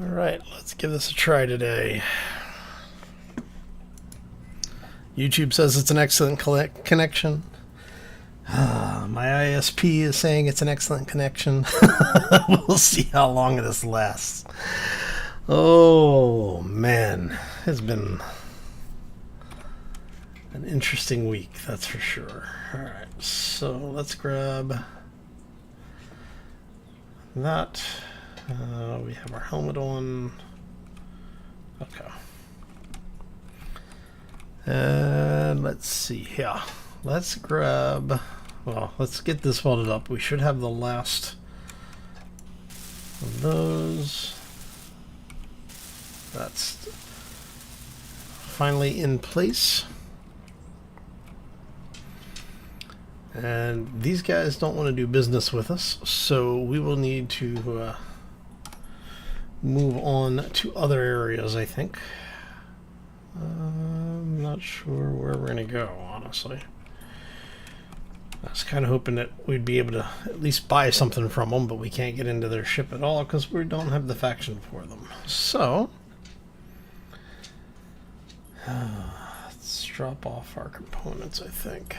Alright, let's give this a try today. YouTube says it's an excellent connection. My ISP is saying it's an excellent connection. We'll see how long this lasts. Oh, man. It's been an interesting week, that's for sure. Alright, so let's grab that. We have our helmet on. Okay. And let's see here. Let's grab, well, let's get this welded up. We should have the last of those. That's finally in place. And these guys don't want to do business with us, so we will need to move on to other areas, I think. I'm not sure where we're going to go, honestly. I was kind of hoping that we'd be able to at least buy something from them, but we can't get into their ship at all because we don't have the faction for them. So, let's drop off our components, I think.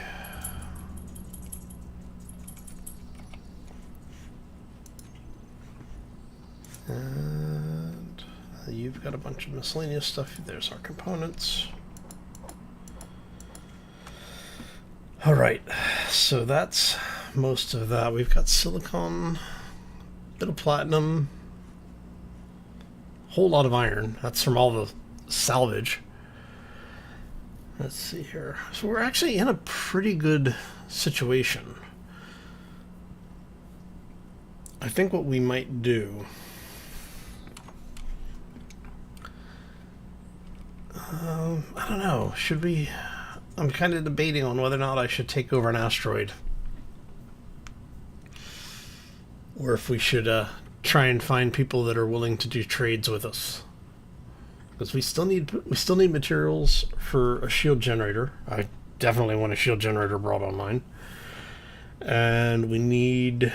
And you've got a bunch of miscellaneous stuff. There's our components. Alright, so that's most of that. We've got silicon, bit of platinum, whole lot of iron. That's from all the salvage. Let's see here. So we're actually in a pretty good situation. I think what we might do, I don't know, should we, I'm kind of debating on whether or not I should take over an asteroid, or if we should try and find people that are willing to do trades with us, because we still need materials for a shield generator. I definitely want a shield generator brought online, and we need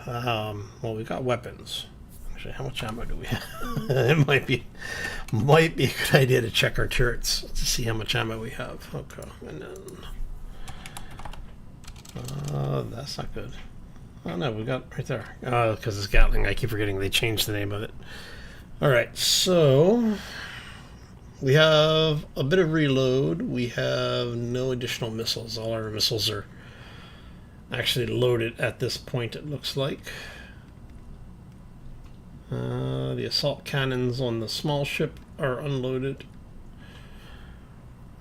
well, we got weapons. How much ammo do we have? It might be a good idea to check our turrets to see how much ammo we have. Okay, and then that's not good. Oh no, we got right there. Because it's Gatling. I keep forgetting they changed the name of it. All right, so we have a bit of reload. We have no additional missiles. All our missiles are actually loaded at this point, it looks like. The assault cannons on the small ship are unloaded.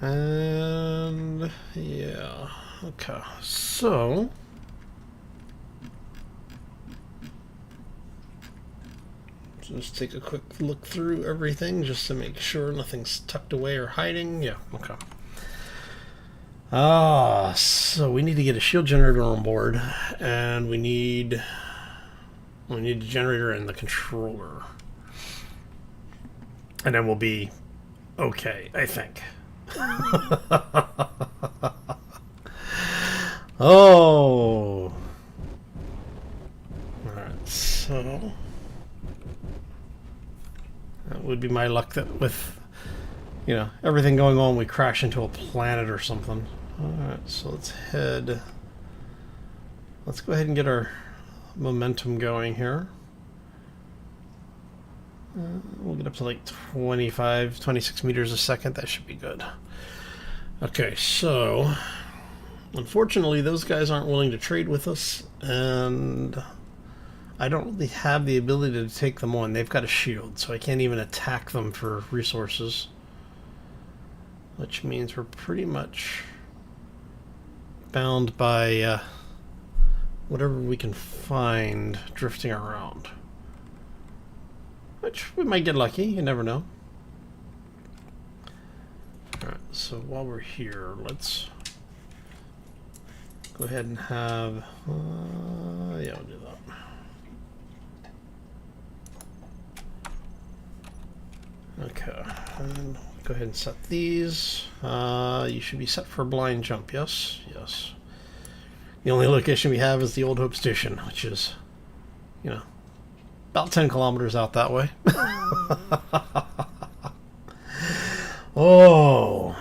And yeah, okay, so just take a quick look through everything just to make sure nothing's tucked away or hiding. Yeah, okay. So we need to get a shield generator on board, and we need a generator and the controller, and then we'll be okay, I think. Oh, all right, so that would be my luck that with, you know, everything going on, we crash into a planet or something. Alright, so let's go ahead and get our momentum going here. We'll get up to like 26 meters a second. That should be good. Okay, so unfortunately those guys aren't willing to trade with us, and I don't really have the ability to take them on. They've got a shield, so I can't even attack them for resources, which means we're pretty much bound by whatever we can find drifting around, which we might get lucky, you never know. Alright, so while we're here, let's go ahead and have yeah, we'll do that. Okay, and go ahead and set these. You should be set for blind jump. Yes, yes. The only location we have is the Old Hope Station, which is, you know, About 10 kilometers out that way. Oh.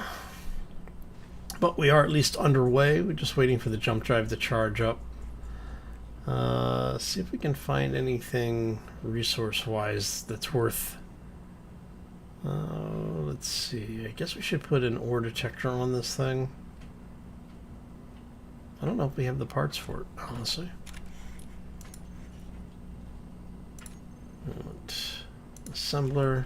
But we are at least underway. We're just waiting for the jump drive to charge up. See if we can find anything resource-wise that's worth... let's see. I guess we should put an ore detector on this thing. I don't know if we have the parts for it, honestly. Assembler.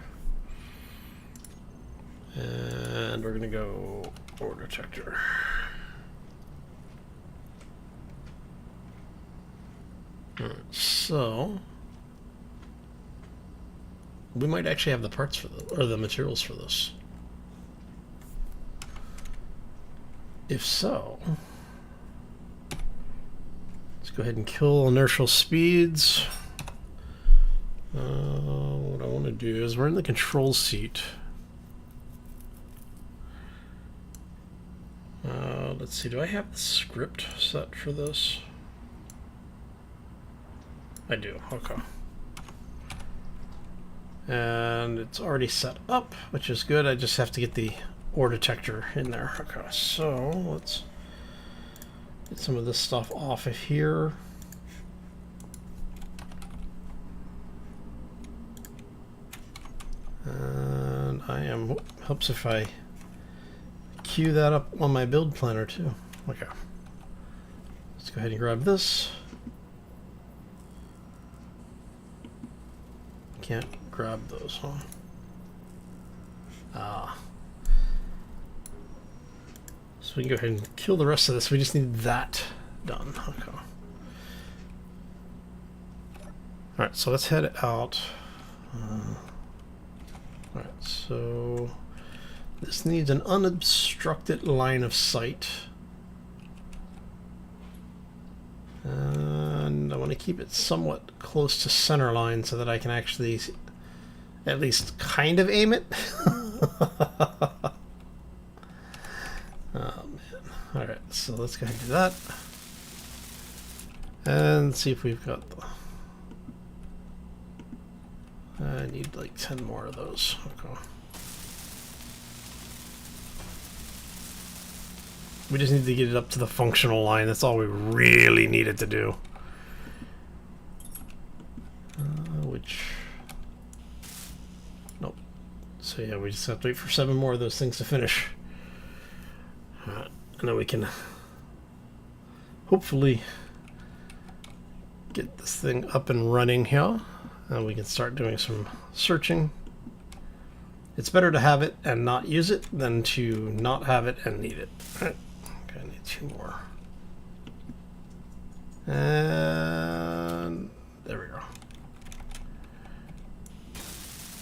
And we're going to go ore detector. Alright, so we might actually have the parts for this, or the materials for this. If so, let's go ahead and kill inertial speeds. What I want to do is we're in the control seat. Let's see, do I have the script set for this? I do, okay. And it's already set up, which is good. I just have to get the ore detector in there. Okay, so let's get some of this stuff off of here. And I am, helps if I queue that up on my build planner too. Okay. Let's go ahead and grab this. Can't grab those, huh? Ah. So we can go ahead and kill the rest of this. We just need that done. Okay. Alright, so let's head out. Alright, so this needs an unobstructed line of sight. And I want to keep it somewhat close to center line so that I can actually at least kind of aim it. Oh man. Alright, so let's go ahead and do that. And see if we've got the... I need like 10 more of those. Okay. We just need to get it up to the functional line. That's all we really needed to do. Which... Nope. So yeah, we just have to wait for 7 more of those things to finish. Alright, and then we can hopefully get this thing up and running here. And we can start doing some searching. It's better to have it and not use it than to not have it and need it. All right. Okay, I need 2 more. And there we go.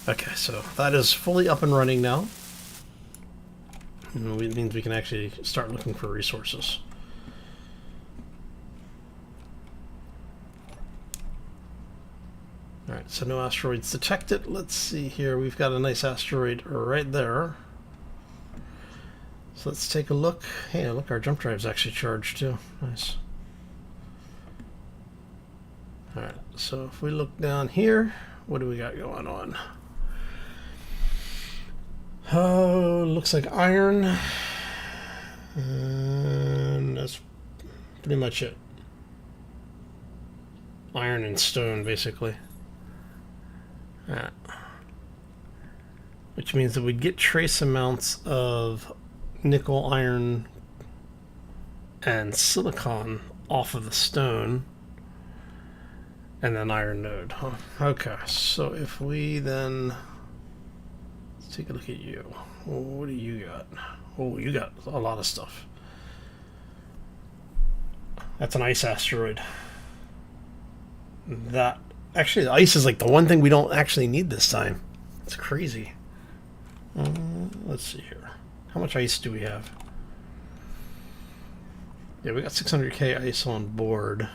Okay, so that is fully up and running now. And it means we can actually start looking for resources. Alright, so no asteroids detected. Let's see here. We've got a nice asteroid right there. So let's take a look. Hey, look, our jump drive's actually charged too. Nice. Alright, so if we look down here, what do we got going on? Oh, looks like iron. And that's pretty much it. Iron and stone, basically. Which means that we'd get trace amounts of nickel, iron, and silicon off of the stone, and then iron node. Huh? Okay, so if we then let's take a look at you. What do you got? Oh, you got a lot of stuff. That's an ice asteroid. That actually, the ice is like the one thing we don't actually need this time. It's crazy. Let's see here. How much ice do we have? Yeah, we got 600k ice on board.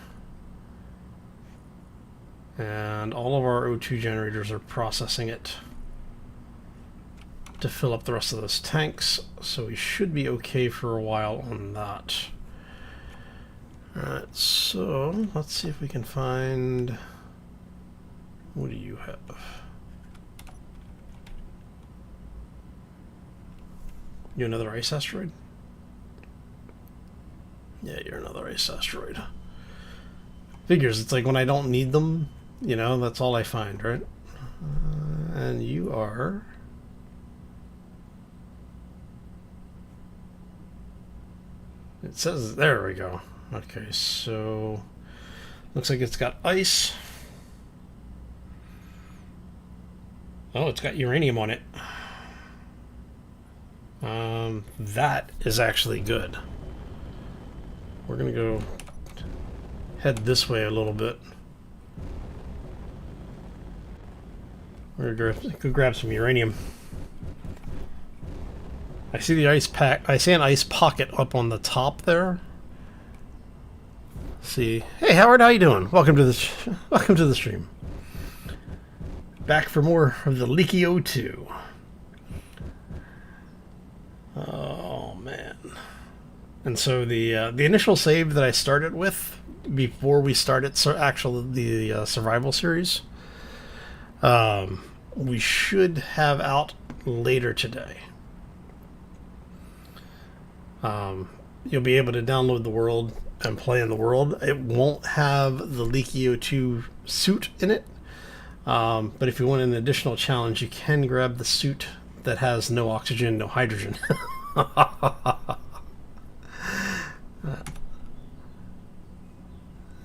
And all of our O2 generators are processing it to fill up the rest of those tanks. So we should be okay for a while on that. Alright, so let's see if we can find... What do you have? You another ice asteroid? Yeah, you're another ice asteroid. Figures, it's like when I don't need them, you know, that's all I find, right? And you are... It says, there we go. Okay, so looks like it's got ice. Oh, it's got uranium on it. That is actually good. We're gonna go head this way a little bit. We're gonna go grab some uranium. I see the ice pack. I see an ice pocket up on the top there. See, hey Howard, how you doing? Welcome to the stream. Back for more of the Leaky 02. Oh man! And so the initial save that I started with before we started the survival series, we should have out later today. You'll be able to download the world and play in the world. It won't have the Leaky 02 suit in it, but if you want an additional challenge, you can grab the suit that has no oxygen, no hydrogen.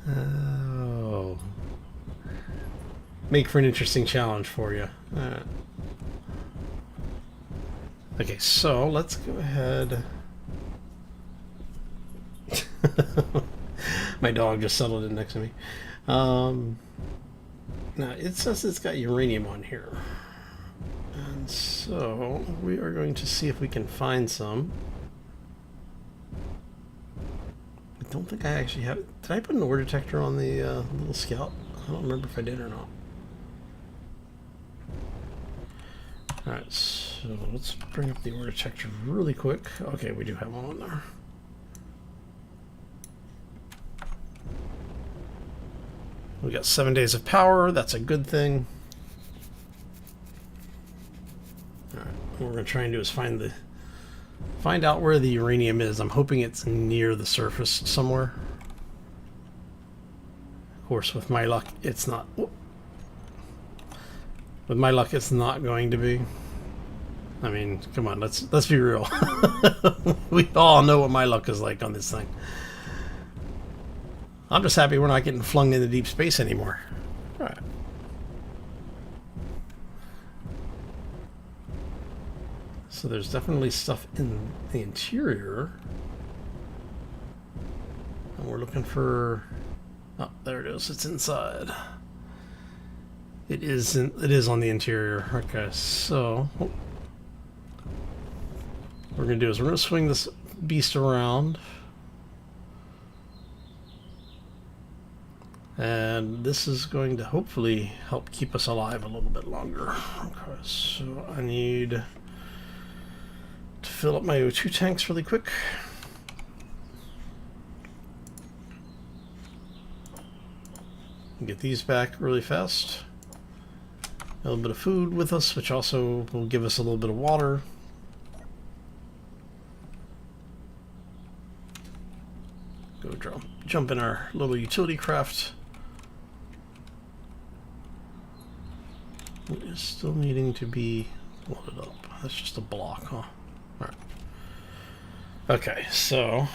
Oh. Make for an interesting challenge for you. Okay, so let's go ahead. My dog just settled in next to me. Now it says it's got uranium on here. And so we are going to see if we can find some. I don't think I actually have... Did I put an ore detector on the little scout? I don't remember if I did or not. Alright, so let's bring up the ore detector really quick. Okay, we do have one on there. We got 7 days of power. That's a good thing. Alright, what we're going to try and do is find out where the uranium is. I'm hoping it's near the surface somewhere. Of course, with my luck, it's not. With my luck, it's not going to be. I mean, come on, let's be real. We all know what my luck is like on this thing. I'm just happy we're not getting flung into deep space anymore. All right. So there's definitely stuff in the interior. And we're looking for... Oh, there it is. It's inside. It is on the interior. Okay, so... What we're going to do is we're going to swing this beast around. And this is going to hopefully help keep us alive a little bit longer. Okay, so I need to fill up my O2 tanks really quick. Get these back really fast. A little bit of food with us, which also will give us a little bit of water. Go jump in our little utility craft. It is still needing to be loaded up. That's just a block, huh? Alright. Okay, so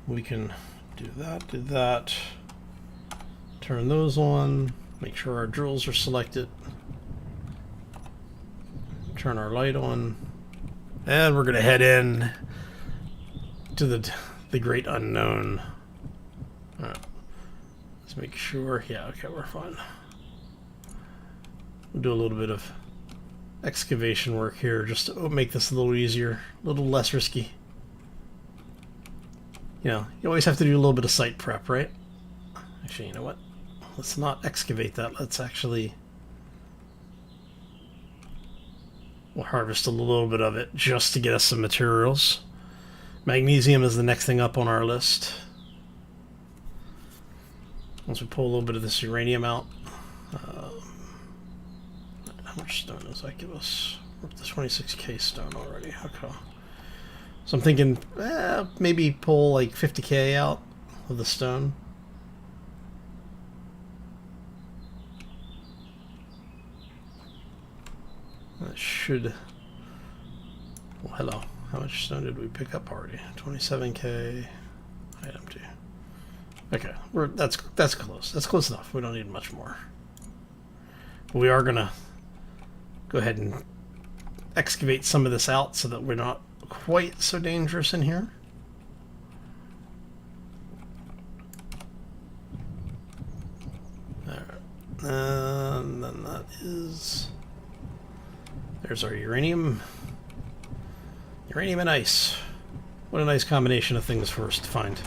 we can do that. Turn those on. Make sure our drills are selected. Turn our light on. And we're going to head in to the great unknown. Alright. Let's make sure. Yeah, okay, we're fine. We'll do a little bit of excavation work here just to make this a little easier, a little less risky. You know, you always have to do a little bit of site prep, right? Actually, you know what? Let's not excavate that. Let's actually... We'll harvest a little bit of it just to get us some materials. Magnesium is the next thing up on our list. Once we pull a little bit of this uranium out. How much stone does that give us? We're up to 26k stone already. Okay. So I'm thinking maybe pull like 50k out of the stone. That should... Well, hello. How much stone did we pick up already? 27k. Item 2. Okay, that's close. That's close enough. We don't need much more. But we are gonna go ahead and excavate some of this out so that we're not quite so dangerous in here. Alright. And then that is... There's our uranium. Uranium and ice. What a nice combination of things for us to find.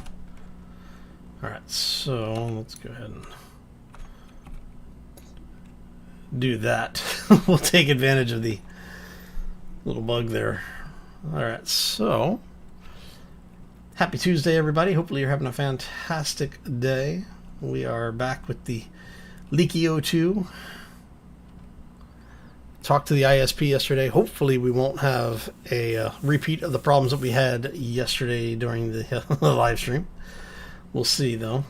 Alright, so let's go ahead and do that. We'll take advantage of the little bug there. Alright, so happy Tuesday, everybody. Hopefully you're having a fantastic day. We are back with the Leaky 02. Talked to the ISP yesterday. Hopefully we won't have a repeat of the problems that we had yesterday during the live stream. We'll see, though.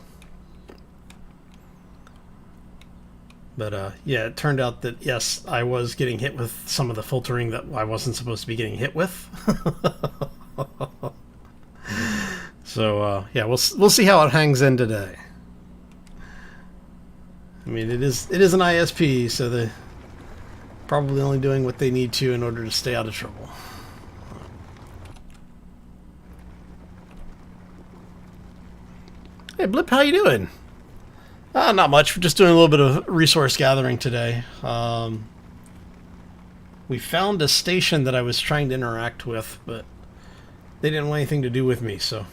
But yeah, it turned out that yes, I was getting hit with some of the filtering that I wasn't supposed to be getting hit with. So yeah, we'll see how it hangs in today. I mean, it is an ISP, so they're probably only doing what they need to in order to stay out of trouble. Hey Blip, how you doing? Not much. We're just doing a little bit of resource gathering today. We found a station that I was trying to interact with, but they didn't want anything to do with me, so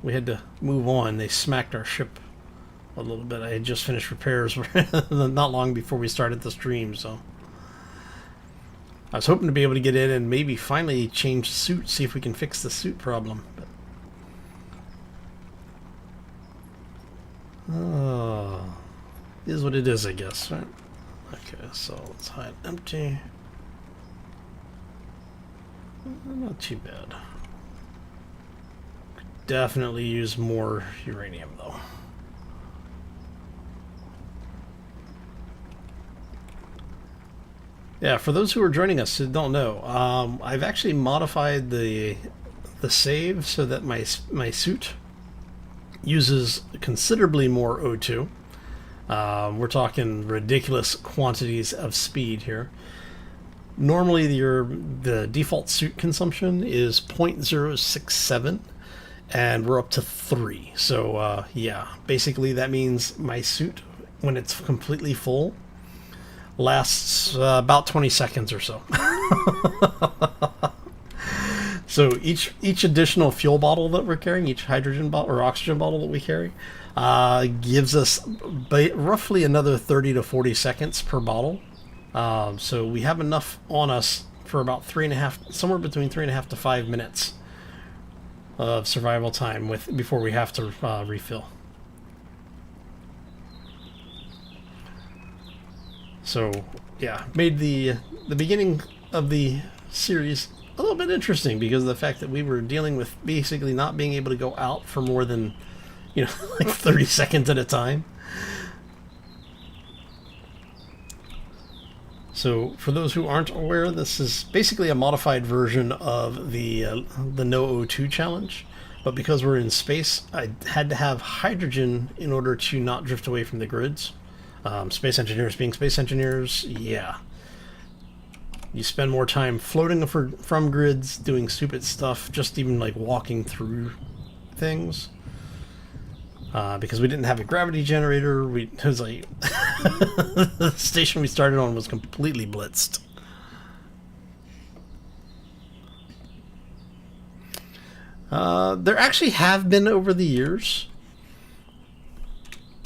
we had to move on. They smacked our ship a little bit. I had just finished repairs not long before we started the stream, so I was hoping to be able to get in and maybe finally change the suit, see if we can fix the suit problem. But is what it is, I guess, right? Okay, so let's hide empty. Not too bad. Could definitely use more uranium, though. Yeah, for those who are joining us who don't know, I've actually modified the save so that my suit uses considerably more O2. We're talking ridiculous quantities of speed here. Normally the default suit consumption is 0.067 and we're up to 3. So yeah, basically that means my suit, when it's completely full, lasts about 20 seconds or so. So each additional fuel bottle that we're carrying, each hydrogen bottle or oxygen bottle that we carry, gives us roughly another 30 to 40 seconds per bottle. So we have enough on us for about somewhere between 3.5 to 5 minutes of survival time before we have to refill. So yeah, made the beginning of the series a little bit interesting because of the fact that we were dealing with basically not being able to go out for more than, like 30 seconds at a time. So for those who aren't aware, this is basically a modified version of the No O2 challenge. But because we're in space, I had to have hydrogen in order to not drift away from the grids. Space engineers being space engineers, yeah. You spend more time floating from grids, doing stupid stuff, just even like walking through things. Because we didn't have a gravity generator, it was like the station we started on was completely blitzed. There actually have been over the years.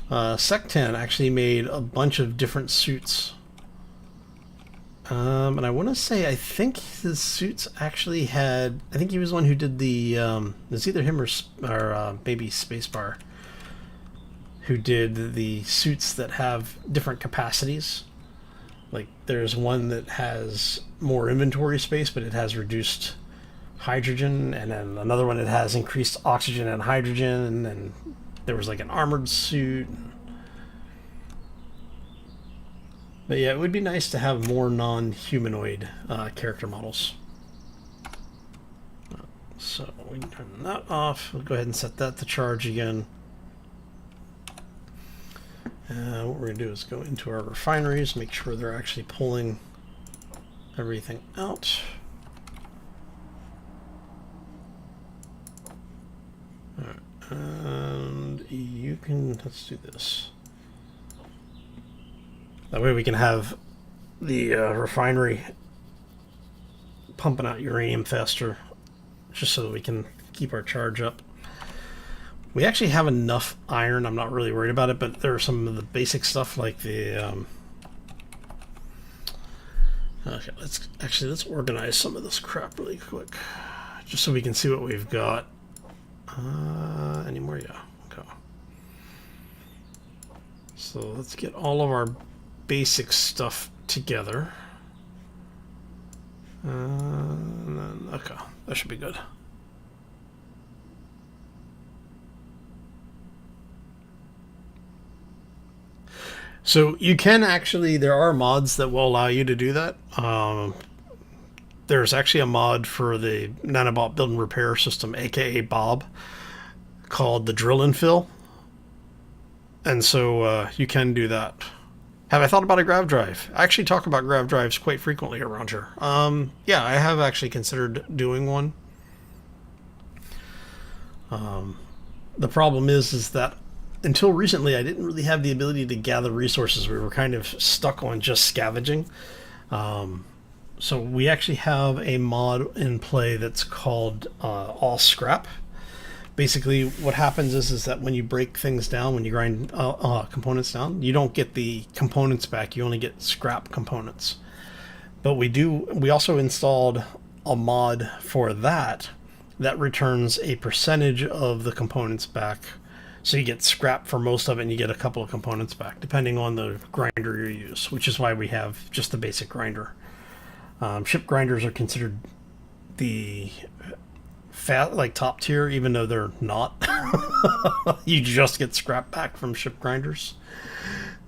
Sec10 actually made a bunch of different suits. And I want to say, I think his suits actually had, I think he was the one who did the, it's either him or maybe Spacebar, who did the suits that have different capacities. Like there's one that has more inventory space, but it has reduced hydrogen, and then another one that has increased oxygen and hydrogen, and then there was like an armored suit. But yeah, it would be nice to have more non-humanoid character models. So we can turn that off. We'll go ahead and set that to charge again. What we're going to do is go into our refineries, make sure they're actually pulling everything out. Alright, and you can, let's do this. That way we can have the refinery pumping out uranium faster, just so that we can keep our charge up. We actually have enough iron. I'm not really worried about it, but there are some of the basic stuff like the... Okay, let's organize some of this crap really quick, just so we can see what we've got. Any more? Yeah. Okay. So let's get all of our basic stuff together. Okay, that should be good. So you can actually, there are mods that will allow you to do that. There's actually a mod for the nanobot build and repair system, aka Bob, called the drill and fill. And so you can do that. Have I thought about a grav drive? I actually talk about grav drives quite frequently around here. Yeah, I have actually considered doing one. The problem is that until recently, I didn't really have the ability to gather resources. We were kind of stuck on just scavenging. So we actually have a mod in play that's called All Scrap. Basically, what happens is that when you break things down, when you grind components down, you don't get the components back. You only get scrap components. But we also installed a mod for that returns a percentage of the components back. So you get scrap for most of it, and you get a couple of components back, depending on the grinder you use, which is why we have just the basic grinder. Ship grinders are considered the top tier, even though they're not. You just get scrap back from ship grinders.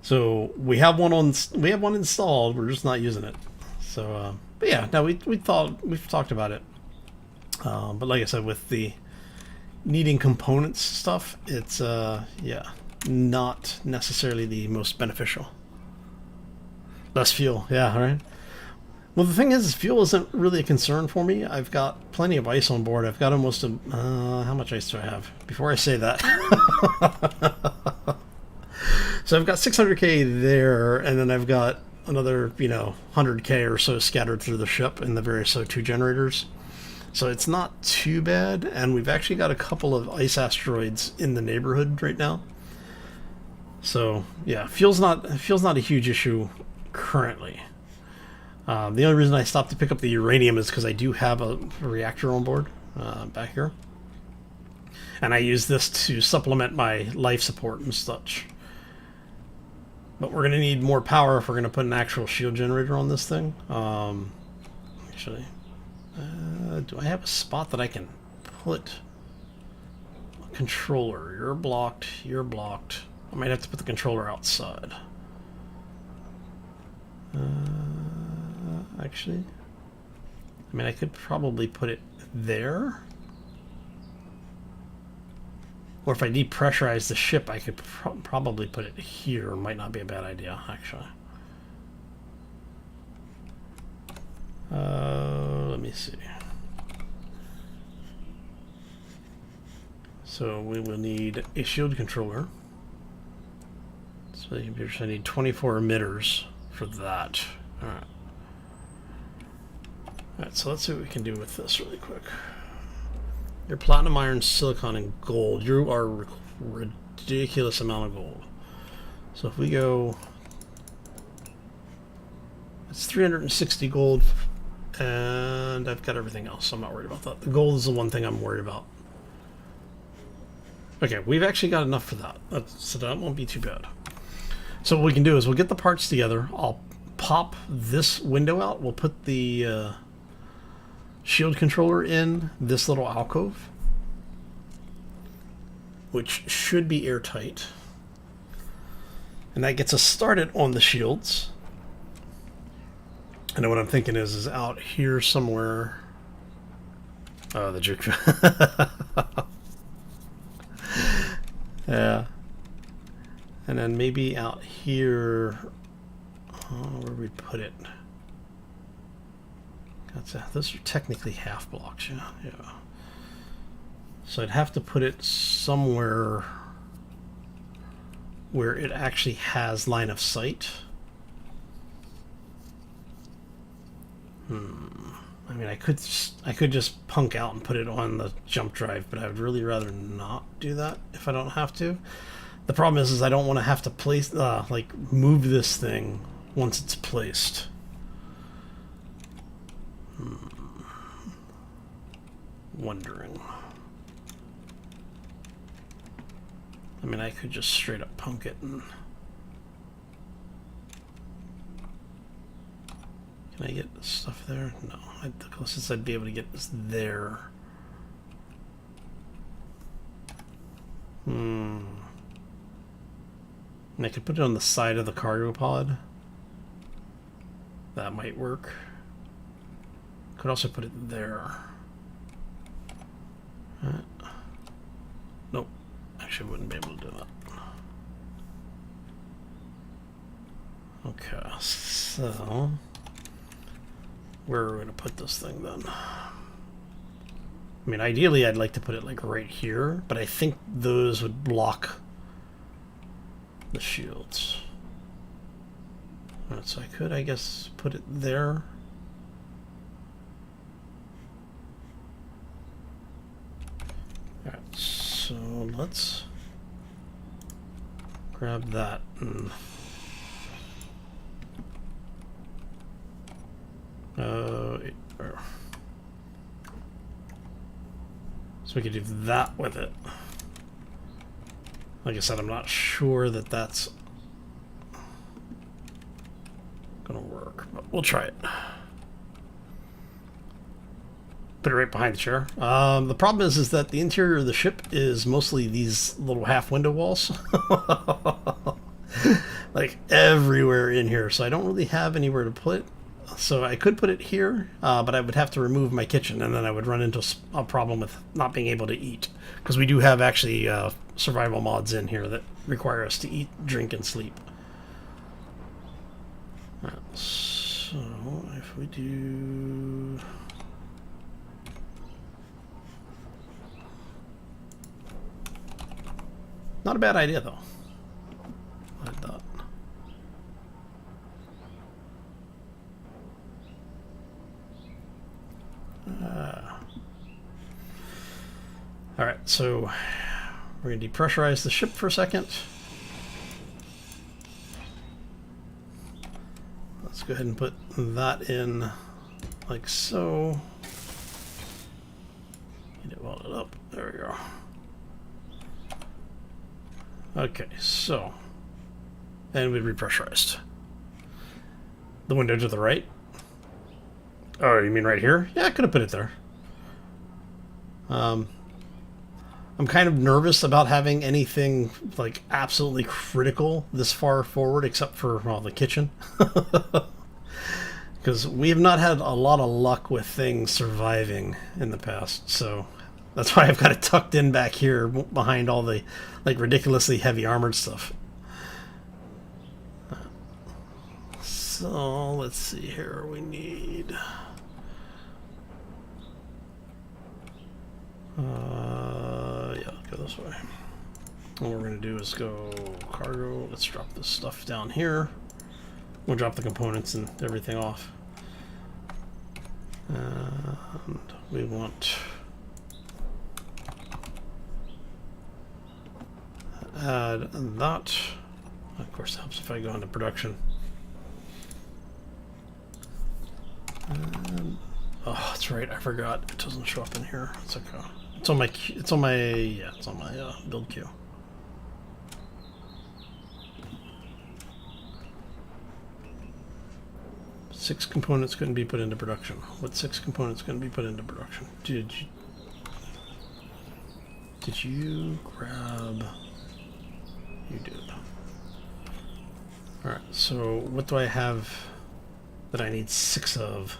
So we have one installed. We're just not using it. So, but yeah, no, we've talked about it. But like I said, with the needing components stuff, it's yeah, not necessarily the most beneficial. Less fuel, yeah, right. Well, the thing is fuel isn't really a concern for me. I've got plenty of ice on board. I've got almost a how much ice do I have? Before I say that, so I've got 600k there, and then I've got another 100k or so scattered through the ship in the various O2 generators. So it's not too bad, and we've actually got a couple of ice asteroids in the neighborhood right now. So yeah, fuel's not a huge issue currently. The only reason I stopped to pick up the uranium is because I do have a reactor on board back here, and I use this to supplement my life support and such. But we're going to need more power if we're going to put an actual shield generator on this thing. Actually. Do I have a spot that I can put a controller? You're blocked. You're blocked. I might have to put the controller outside. Actually, I mean, I could probably put it there. Or if I depressurize the ship, I could probably put it here. Might not be a bad idea, actually. Let me see. So we will need a shield controller. So I need 24 emitters for that. Alright. Alright, so let's see what we can do with this really quick. Your platinum, iron, silicon, and gold. You are a ridiculous amount of gold. So if we go... It's 360 gold, and I've got everything else, so I'm not worried about that. The gold is the one thing I'm worried about. Okay, we've actually got enough for that. So that won't be too bad. So what we can do is we'll get the parts together. I'll pop this window out. We'll put the shield controller in this little alcove, which should be airtight. And that gets us started on the shields. And then what I'm thinking is out here somewhere. Oh, the juke. Yeah. And then maybe out here, where we put it. Those are technically half blocks, yeah. So I'd have to put it somewhere where it actually has line of sight. I mean, I could just punk out and put it on the jump drive, but I would really rather not do that if I don't have to. The problem is I don't want to have to place, like, move this thing once it's placed. Wondering. I mean, I could just straight up punk it and... Can I get stuff there? No. The closest I'd be able to get is there. And I could put it on the side of the cargo pod. That might work. Could also put it there. Nope. Actually, wouldn't be able to do that. Okay, so... where are we going to put this thing then? I mean, ideally I'd like to put it like right here, but I think those would block the shields. Alright, so I could, I guess, put it there. Alright, so let's grab that and so we could do that with it. Like I said, I'm not sure that that's gonna work, but we'll try it. Put it right behind the chair. The problem is that the interior of the ship is mostly these little half window walls. Like everywhere in here, so I don't really have anywhere to put it. So I could put it here, but I would have to remove my kitchen, and then I would run into a problem with not being able to eat. Because we do have actually survival mods in here that require us to eat, drink, and sleep. So if we do... Not a bad idea, though. I thought. Alright, so we're going to depressurize the ship for a second. Let's go ahead and put that in like so. Get it welded up. There we go. Okay, so. And we repressurized. The window to the right. Oh, you mean right here? Yeah, I could have put it there. I'm kind of nervous about having anything like absolutely critical this far forward, except for, well, the kitchen. Because we have not had a lot of luck with things surviving in the past, so that's why I've got it tucked in back here behind all the like ridiculously heavy armored stuff. So let's see here, we need... yeah, go this way. What we're going to do is go cargo. Let's drop this stuff down here. We'll drop the components and everything off. And we want add that. Of course, it helps if I go into production. And, oh, that's right. I forgot. It doesn't show up in here. It's okay. It's on my it's on my build queue. Six components couldn't be put into production. What 6 components couldn't be put into production? Did you grab? You did. All right. So what do I have that I need 6 of?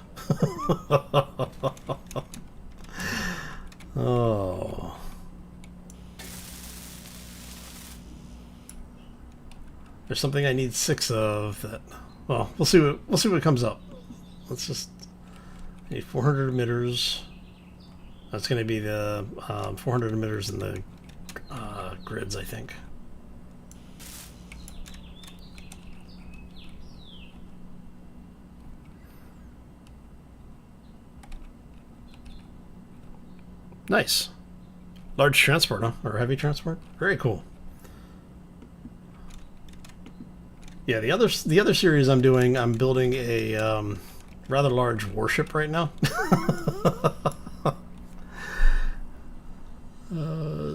Oh. There's something I need 6 of that. Well, we'll see what comes up. Let's just need 400 emitters. That's going to be the 400 emitters in the grids, I think. Nice. Large transport, huh? Or heavy transport? Very cool. Yeah, the other series I'm doing, I'm building a rather large warship right now.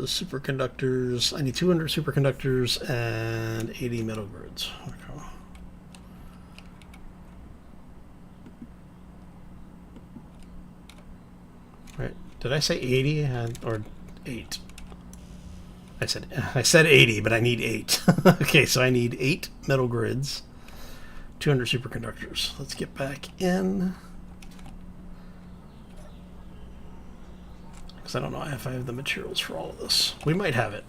Superconductors. I need 200 superconductors and 80 metal grids. Okay. Right. Did I say 80 or 8? I said 80, but I need 8. Okay, so I need 8 metal grids, 200 superconductors. Let's get back in. Because I don't know if I have the materials for all of this. We might have it.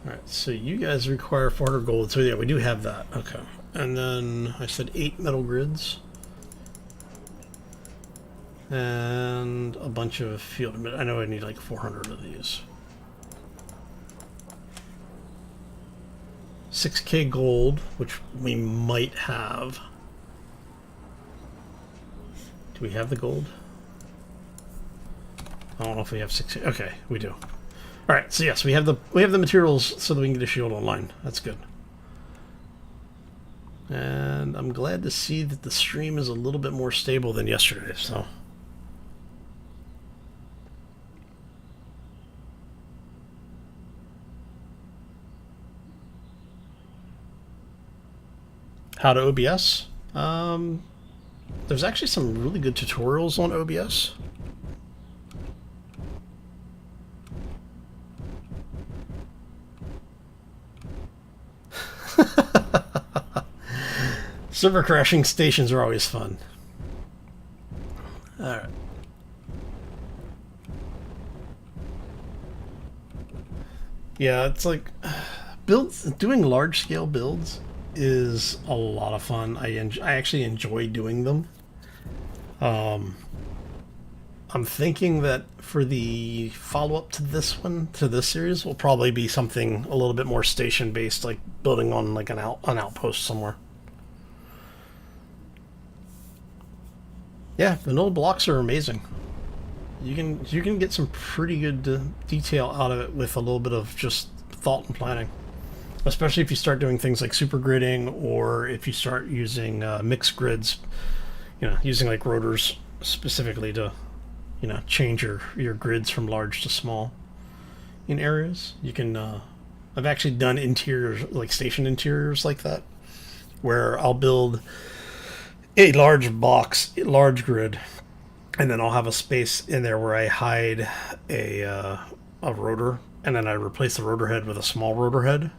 Alright, so you guys require 400 gold. So yeah, we do have that. Okay. And then I said 8 metal grids. And a bunch of field. I know I need like 400 of these. 6k gold, which we might have. Do we have the gold? I don't know if we have 6. Okay, we do. All right, so yes, we have the materials so that we can get a shield online. That's good. And I'm glad to see that the stream is a little bit more stable than yesterday. So. How to OBS? There's actually some really good tutorials on OBS. Server crashing stations are always fun. Alright. Yeah, it's like doing large scale builds is a lot of fun. I actually enjoy doing them. I'm thinking that for the follow-up to this series will probably be something a little bit more station based, like building on like an outpost somewhere. Yeah, vanilla blocks are amazing. You can get some pretty good detail out of it with a little bit of just thought and planning. Especially if you start doing things like super gridding, or if you start using mixed grids, using like rotors specifically to, change your grids from large to small in areas. You can, I've actually done interiors, like station interiors like that, where I'll build a large grid, and then I'll have a space in there where I hide a rotor, and then I replace the rotor head with a small rotor head,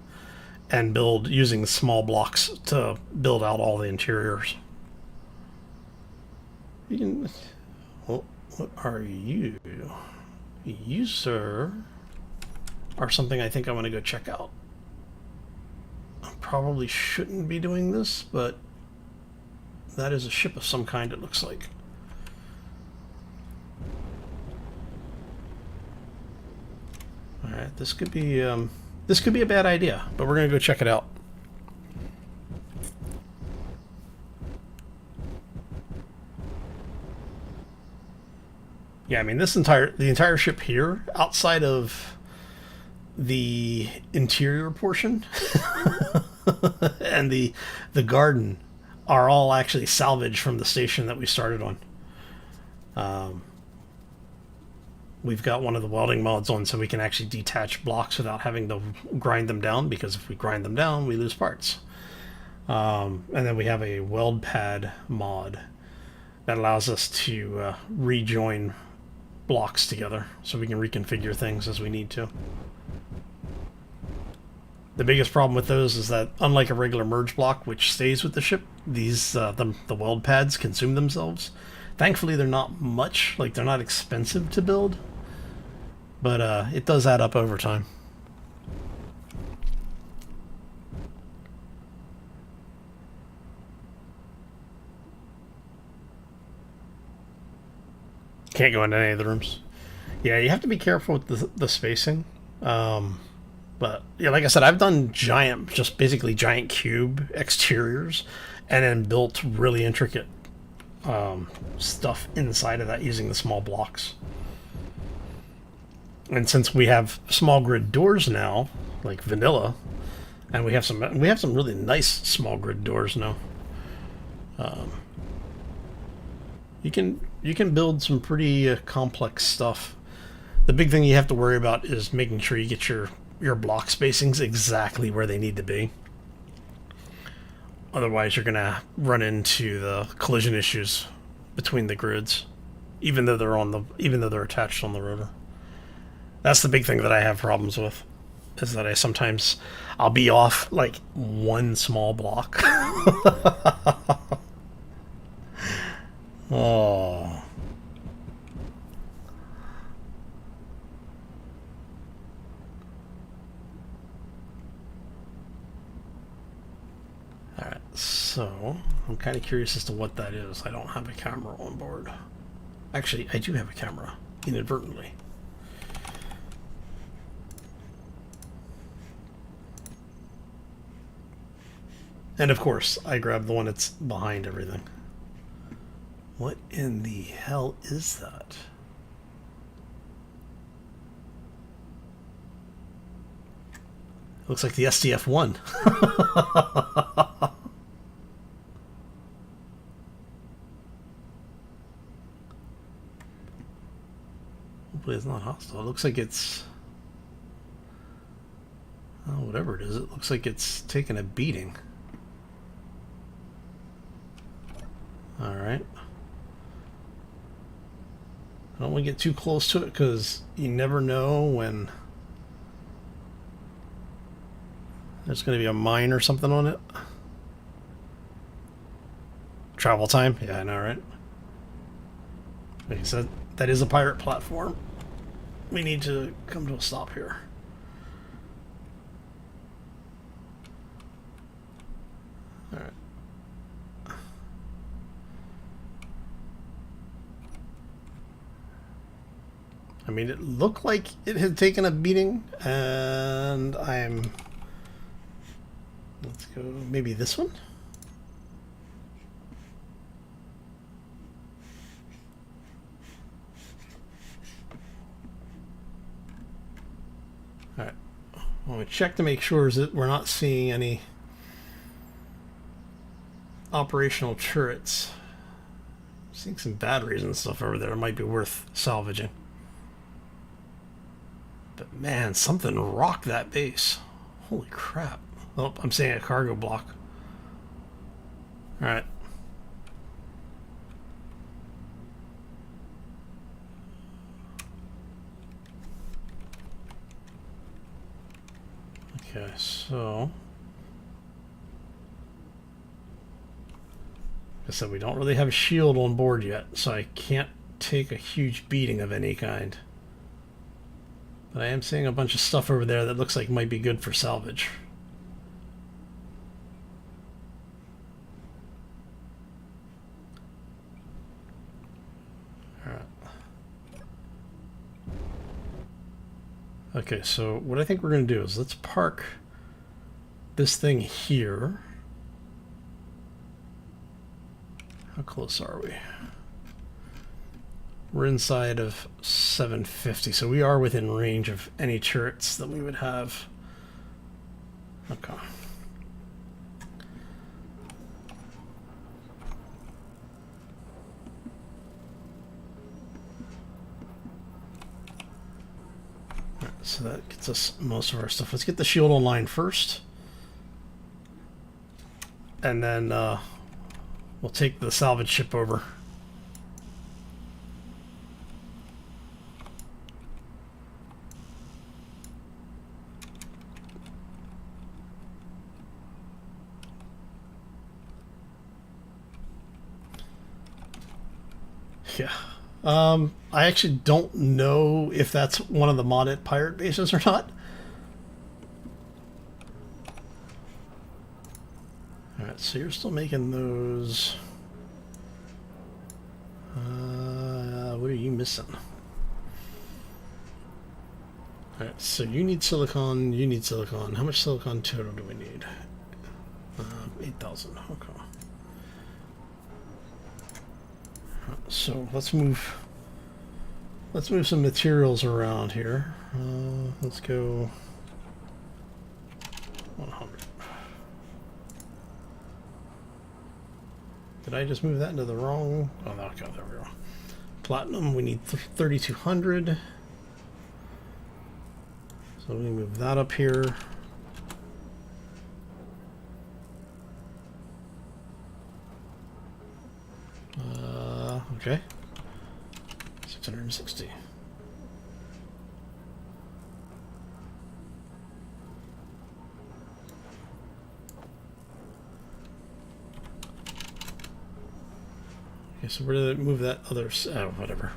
and build using small blocks to build out all the interiors. What are you? You, sir, are something I think I want to go check out. I probably shouldn't be doing this, but that is a ship of some kind, it looks like. Alright, this could be a bad idea, but we're gonna go check it out. Yeah, I mean the entire ship here, outside of the interior portion, and the garden are all actually salvage from the station that we started on. We've got one of the welding mods on so we can actually detach blocks without having to grind them down, because if we grind them down, we lose parts. And then we have a weld pad mod that allows us to rejoin blocks together so we can reconfigure things as we need to. The biggest problem with those is that, unlike a regular merge block, which stays with the ship, these the weld pads consume themselves. Thankfully, they're not much, like they're not expensive to build, but it does add up over time. Can't go into any of the rooms. Yeah, you have to be careful with the spacing. But yeah, like I said, I've done just basically giant cube exteriors, and then built really intricate stuff inside of that using the small blocks. And since we have small grid doors now, like vanilla, and we have some really nice small grid doors now. You can build some pretty complex stuff. The big thing you have to worry about is making sure you get your block spacings exactly where they need to be. Otherwise, you're gonna run into the collision issues between the grids, even though they're attached on the rotor. That's the big thing that I have problems with, is that I'll be off like one small block. Oh. Alright, so I'm kind of curious as to what that is. I don't have a camera on board. Actually, I do have a camera, inadvertently. And of course, I grabbed the one that's behind everything. What in the hell is that? Looks like the SDF-1. Hopefully it's not hostile. It looks like it's... oh, whatever it is, it looks like it's taken a beating. Alright. I don't want to get too close to it because you never know when there's going to be a mine or something on it. Travel time? Yeah, I know, right? Like I said, that is a pirate platform. We need to come to a stop here. Alright. I mean, it looked like it had taken a beating, and let's go, maybe this one? Alright. I want to check to make sure that we're not seeing any operational turrets. I'm seeing some batteries and stuff over there. It might be worth salvaging. But man, something rocked that base. Holy crap. Oh, I'm seeing a cargo block. Alright. Okay, so... like I said, we don't really have a shield on board yet, so I can't take a huge beating of any kind. But I am seeing a bunch of stuff over there that looks like might be good for salvage. Alright. Okay, so what I think we're going to do is let's park this thing here. How close are we? We're inside of 750, so we are within range of any turrets that we would have. Okay. so that gets us most of our stuff. Let's get the shield online first. And then we'll take the salvage ship over. Yeah. I actually don't know if that's one of the modded pirate bases or not. Alright, so you're still making those. What are you missing? Alright, so you need silicon, you need silicon. How much silicon total do we need? 8,000, okay. So let's move some materials around here. Let's go 100. Did I just move that into the wrong? Oh, no, okay, there we go. Platinum, we need 3,200. So we move that up here. Okay. 660. Okay, so where did it move that other? Oh, whatever.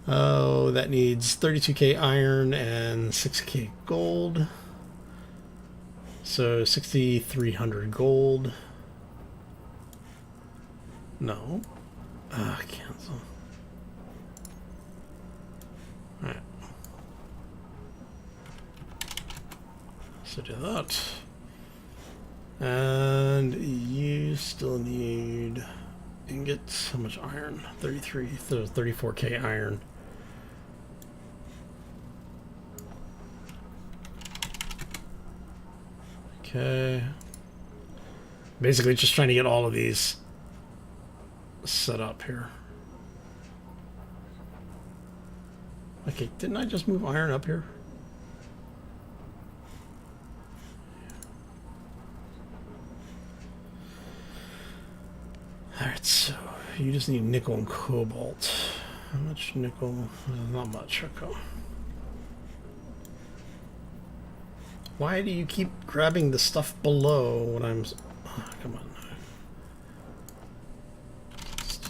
Oh, that needs 32k iron and 6k gold. So 6,300 gold. No. Cancel. Alright. So do that. And you still need ingots. How much iron? 34k iron. Okay. Basically just trying to get all of these set up here. Okay, didn't I just move iron up here? Alright, so you just need nickel and cobalt. How much nickel? Not much. Okay. Why do you keep grabbing the stuff below when I'm... Oh, come on.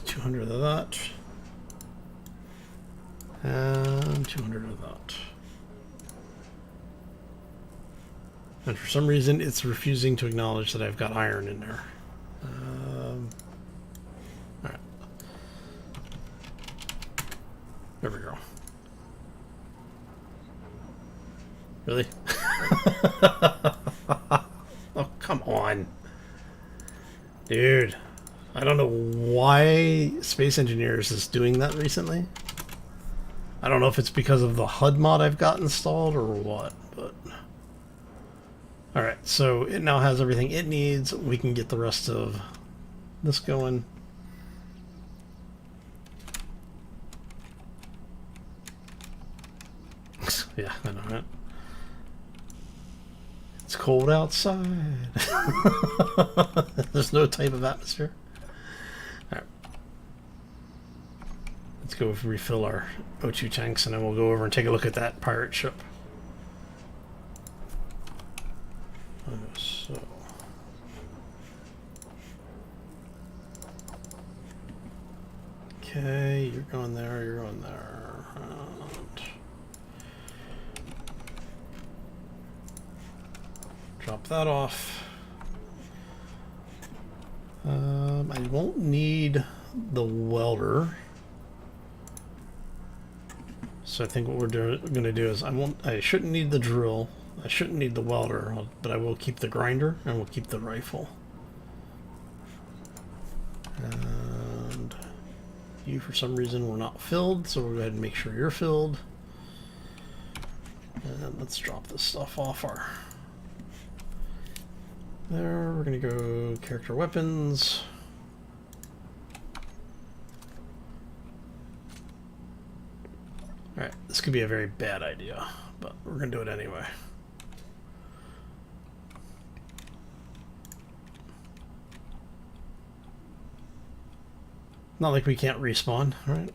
200 of that. And 200 of that. And for some reason, it's refusing to acknowledge that I've got iron in there. Alright. There we go. Really? Oh, come on. Dude. I don't know why Space Engineers is doing that recently. I don't know if it's because of the HUD mod I've got installed or what, but... Alright, so it now has everything it needs. We can get the rest of this going. Yeah, I know, right? It's cold outside. There's no type of atmosphere. Alright. Let's go refill our O2 tanks and then we'll go over and take a look at that pirate ship. So. Okay, you're going there, you're going there. Drop that off. I won't need the welder. So I think what we're going to do is I shouldn't need the drill. I shouldn't need the welder, but I will keep the grinder and we'll keep the rifle. And you, for some reason, were not filled, so we'll go ahead and make sure you're filled. And let's drop this stuff off our... There, we're going to go character weapons. Alright, this could be a very bad idea, but we're going to do it anyway. Not like we can't respawn, right?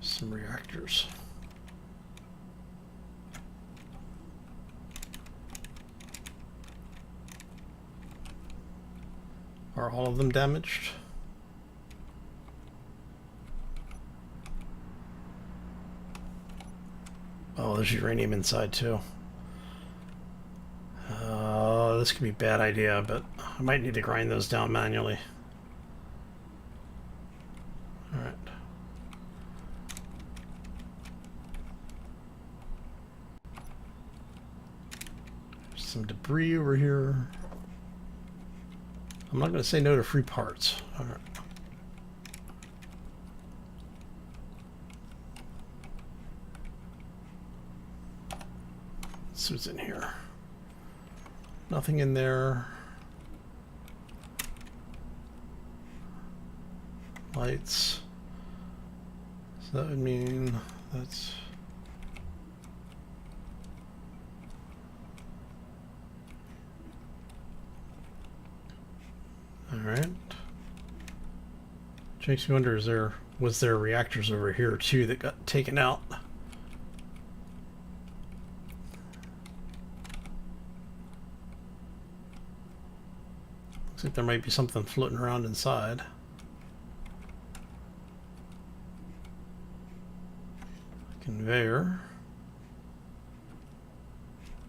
Some reactors. Are all of them damaged? Oh, there's uranium inside too. This could be a bad idea, but I might need to grind those down manually. Alright. Some debris over here. I'm not going to say no to free parts. All right. Let's see what's in here. Nothing in there. Lights. So that would mean that's... Alright. Makes me wonder, was there reactors over here too that got taken out? Looks like there might be something floating around inside. Conveyor.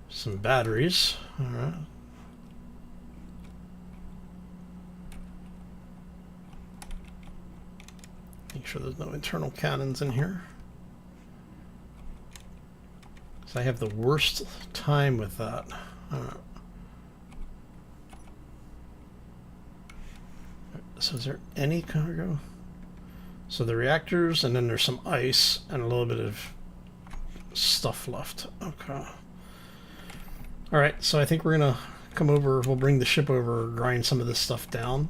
Some batteries. Alright. Make sure there's no internal cannons in here. Because I have the worst time with that. So is there any cargo? So the reactors, and then there's some ice and a little bit of stuff left. Okay. Alright, so I think we're going to come over, we'll bring the ship over, grind some of this stuff down.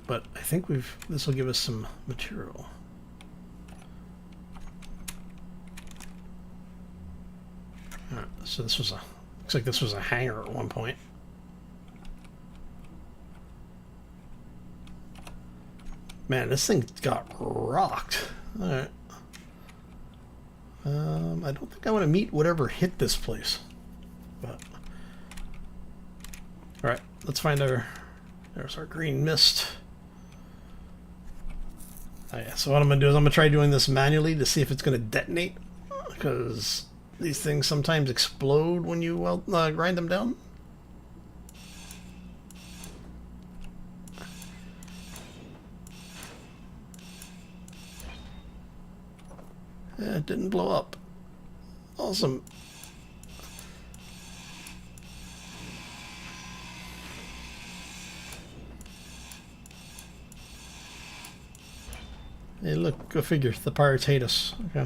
But I think this will give us some material. Alright, so this was looks like this was a hangar at one point. Man, this thing got rocked. Alright. I don't think I want to meet whatever hit this place. But alright, let's find there's our green mist. Oh, yeah. So what I'm going to do is I'm going to try doing this manually to see if it's going to detonate, because these things sometimes explode when you grind them down. Yeah, it didn't blow up. Awesome. Hey, look, go figure. The pirates hate us. Okay.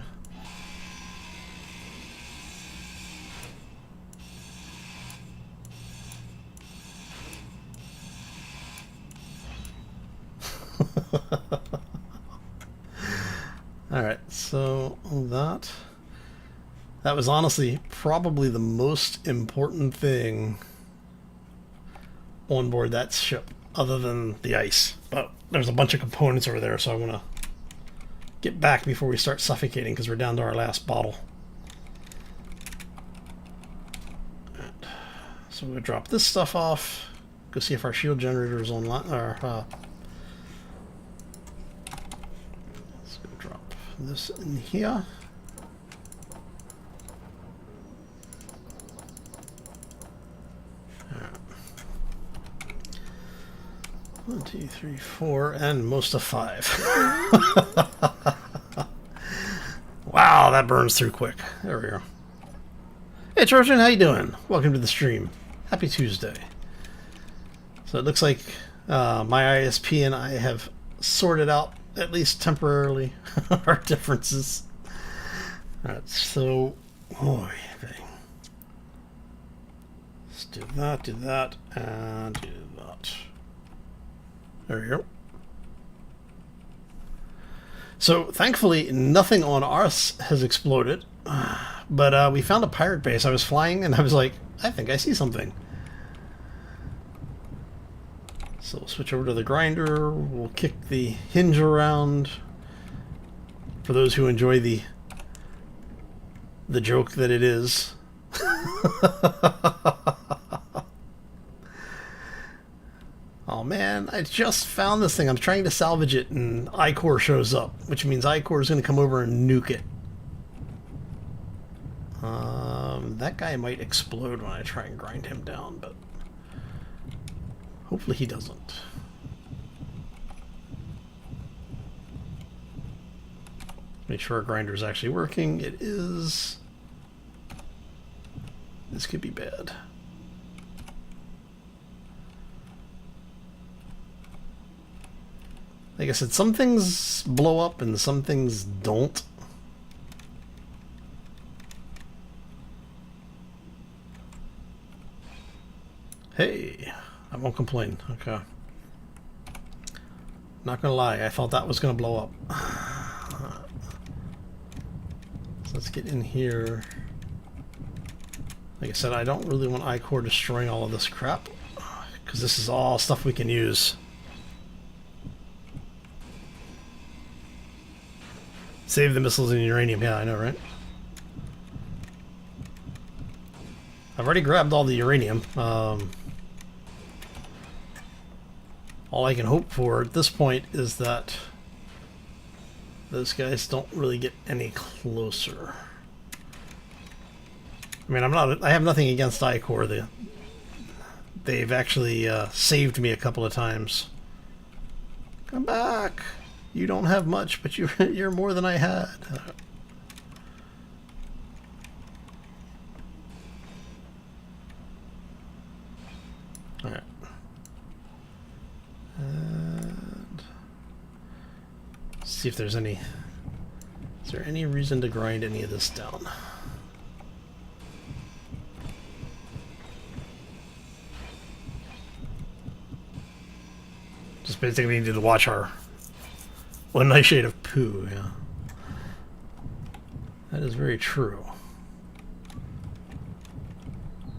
Alright, so that was honestly probably the most important thing on board that ship, other than the ice. But there's a bunch of components over there, so I want to get back before we start suffocating, because we're down to our last bottle. Right. So we'll drop this stuff off, go see if our shield generator is online. Let's go drop this in here. Right. 1, 2, 3, 4, and most of 5. Wow, that burns through quick. There we go. Hey Trojan, how you doing? Welcome to the stream. Happy Tuesday. So it looks like my ISP and I have sorted out, at least temporarily, our differences. Alright, so Oh, okay. Let's do that, and do that. There we go. So, thankfully, nothing on us has exploded. But we found a pirate base. I was flying, and I was like, I think I see something. So we'll switch over to the grinder. We'll kick the hinge around. For those who enjoy the joke that it is. Oh man, I just found this thing. I'm trying to salvage it, and Icor shows up, which means Icor is going to come over and nuke it. That guy might explode when I try and grind him down, but hopefully he doesn't. Make sure our grinder is actually working. It is. This could be bad. Like I said, some things blow up and some things don't. Hey, I won't complain. Okay. Not gonna lie, I thought that was gonna blow up. So let's get in here. Like I said, I don't really want Icor destroying all of this crap, because this is all stuff we can use. Save the missiles and uranium. Yeah, I know, right? I've already grabbed all the uranium. All I can hope for at this point is that those guys don't really get any closer. I mean, I have nothing against Icor. They've actually saved me a couple of times. Come back. You don't have much, but you're more than I had. All right. And see if there's any. Is there any reason to grind any of this down? Just basically need to watch our one nice shade of poo. Yeah, that is very true.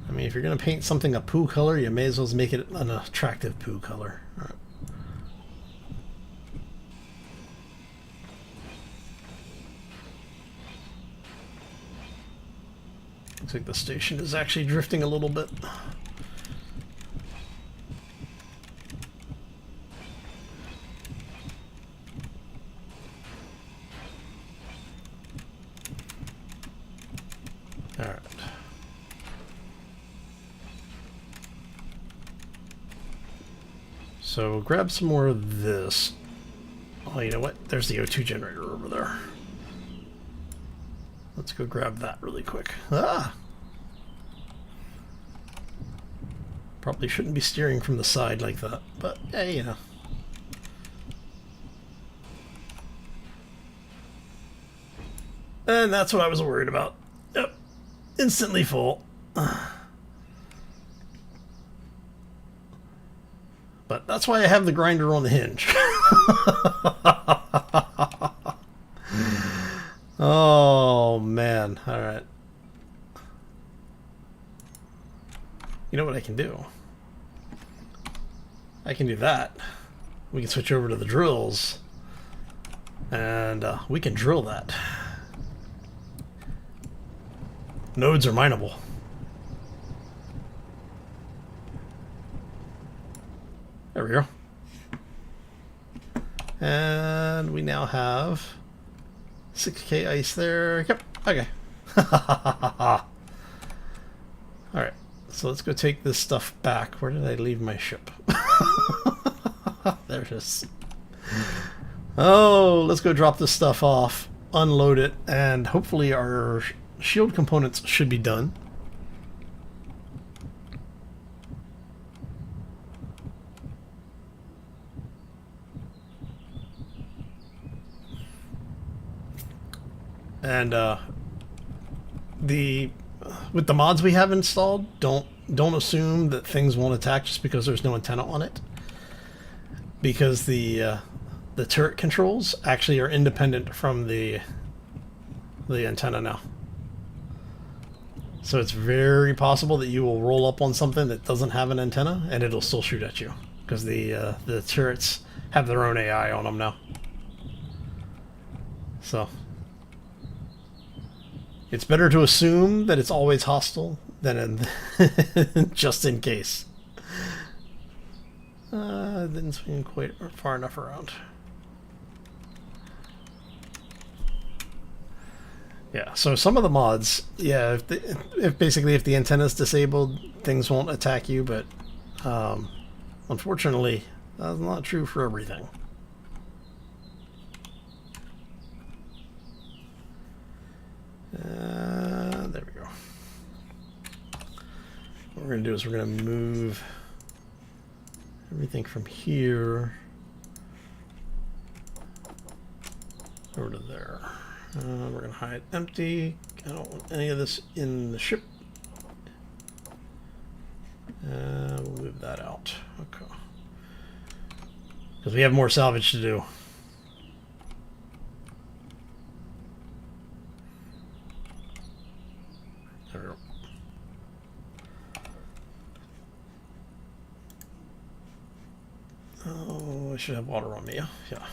I mean, if you're going to paint something a poo color, you may as well make it an attractive poo color. All right. Looks like the station is actually drifting a little bit. All right. So grab some more of this. Oh, you know what? There's the O2 generator over there. Let's go grab that really quick. Ah! Probably shouldn't be steering from the side like that, but hey, you know. And that's what I was worried about. Yep. Instantly full. But that's why I have the grinder on the hinge. Oh, man. All right. You know what I can do? I can do that. We can switch over to the drills. And we can drill that. Nodes are mineable. There we go. And we now have 6K ice there. Yep. Okay. Alright. So let's go take this stuff back. Where did I leave my ship? There it is. Oh, let's go drop this stuff off, unload it, and hopefully our shield components should be done. And the with the mods we have installed, don't assume that things won't attack just because there's no antenna on it. Because the turret controls actually are independent from the antenna now. So it's very possible that you will roll up on something that doesn't have an antenna and it'll still shoot at you because the turrets have their own AI on them now. So it's better to assume that it's always hostile than just in case. Didn't swing quite far enough around. Yeah, so some of the mods, yeah, if the antenna is disabled, things won't attack you, but unfortunately, that's not true for everything. There we go. What we're going to do is we're going to move everything from here over to there. We're going to hide empty. I don't want any of this in the ship. We'll move that out. Okay. Because we have more salvage to do. There we go. Oh, I should have water on me, yeah? Yeah.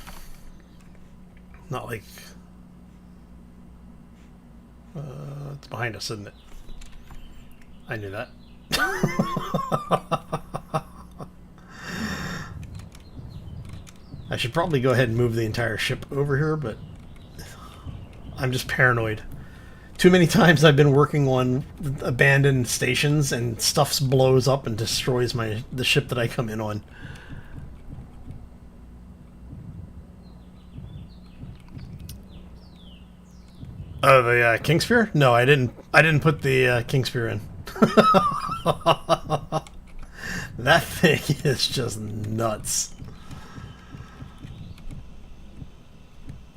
Not like... it's behind us, isn't it? I knew that. I should probably go ahead and move the entire ship over here, but I'm just paranoid. Too many times I've been working on abandoned stations and stuff blows up and destroys the ship that I come in on. Oh, the King Spear? No, I didn't put the King Spear in. That thing is just nuts.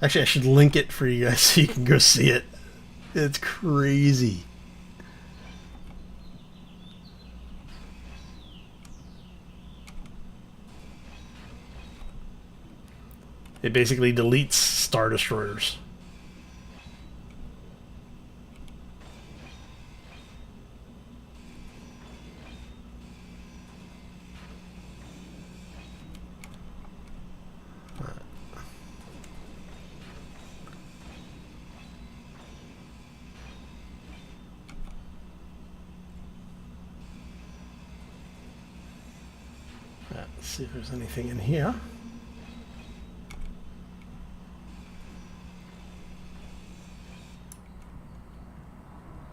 Actually, I should link it for you guys so you can go see it. It's crazy. It basically deletes Star Destroyers. Let's see if there's anything in here.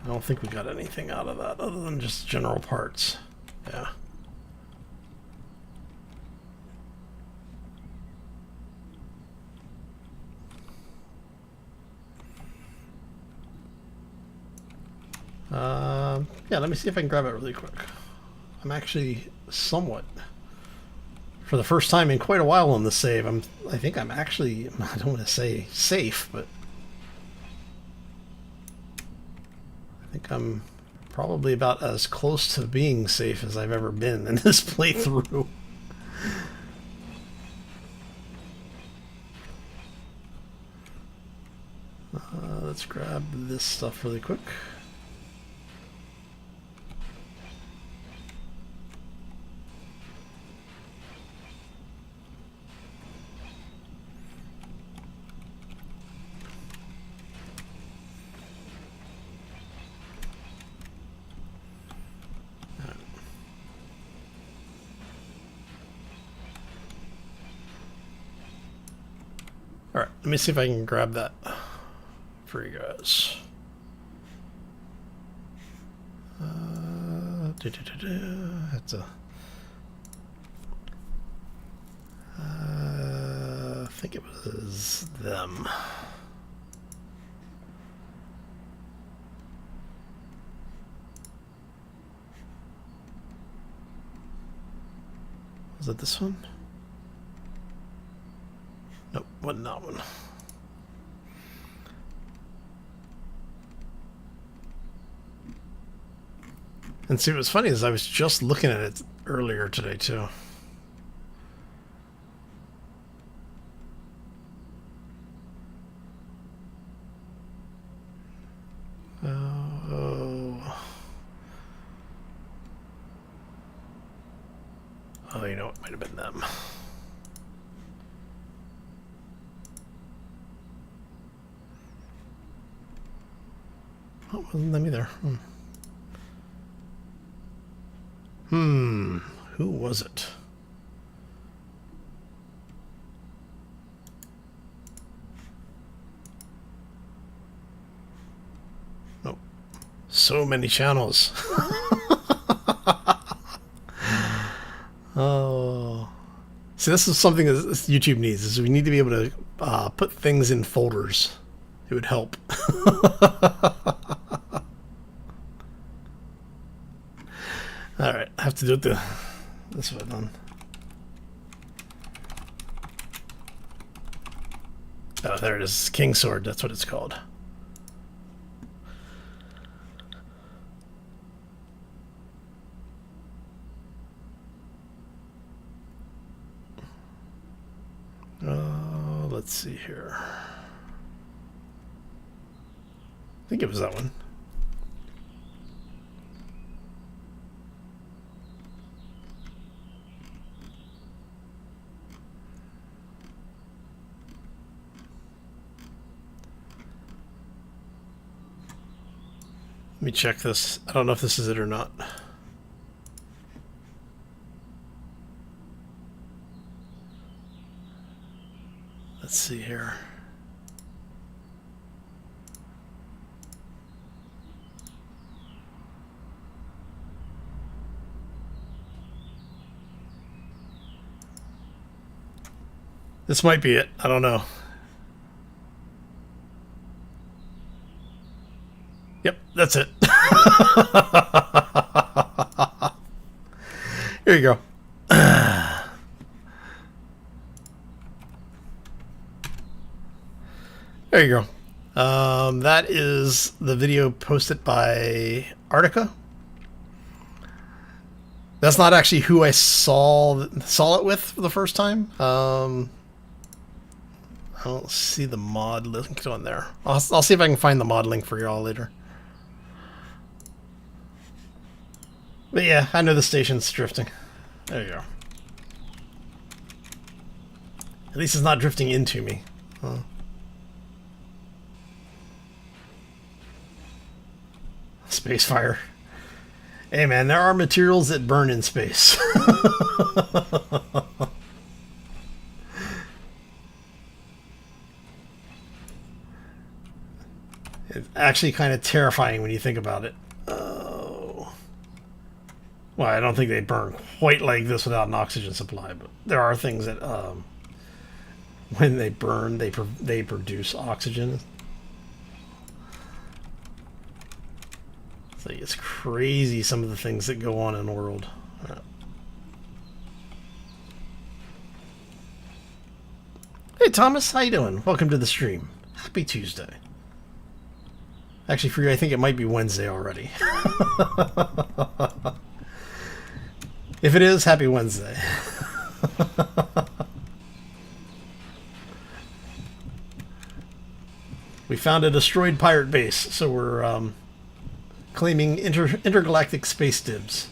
I don't think we got anything out of that other than just general parts. Yeah. Yeah, let me see if I can grab it really quick. I'm actually somewhat, for the first time in quite a while on the save, I think I'm actually, I don't want to say safe, but I think I'm probably about as close to being safe as I've ever been in this playthrough. Let's grab this stuff really quick. Alright, let me see if I can grab that for you guys. That's a... I think it was them. Was it this one? Nope, wasn't that one. And see, what's funny is I was just looking at it earlier today, too. Oh, you know, it might have been them. Oh, it wasn't them either. Who was it? Nope. So many channels. Oh. See, this is something that YouTube needs, is we need to be able to put things in folders. It would help. Alright, I have to do it this way then. Oh, there it is. King Sword, that's what it's called. Let's see here. I think it was that one. Let me check this. I don't know if this is it or not. Let's see here. This might be it. I don't know. Yep, that's it. Here you go. There you go. That is the video posted by Artica. That's not actually who I saw it with for the first time. I don't see the mod link on there. I'll see if I can find the mod link for y'all later. But yeah, I know the station's drifting. There you go. At least it's not drifting into me. Space fire. Hey man, there are materials that burn in space. It's actually kind of terrifying when you think about it. Oh. Well, I don't think they burn quite like this without an oxygen supply, but there are things that, when they burn, they produce oxygen. So it's crazy some of the things that go on in the world. Hey Thomas, how you doing? Welcome to the stream. Happy Tuesday. Actually, for you, I think it might be Wednesday already. If it is, happy Wednesday. We found a destroyed pirate base, so we're claiming intergalactic space dibs.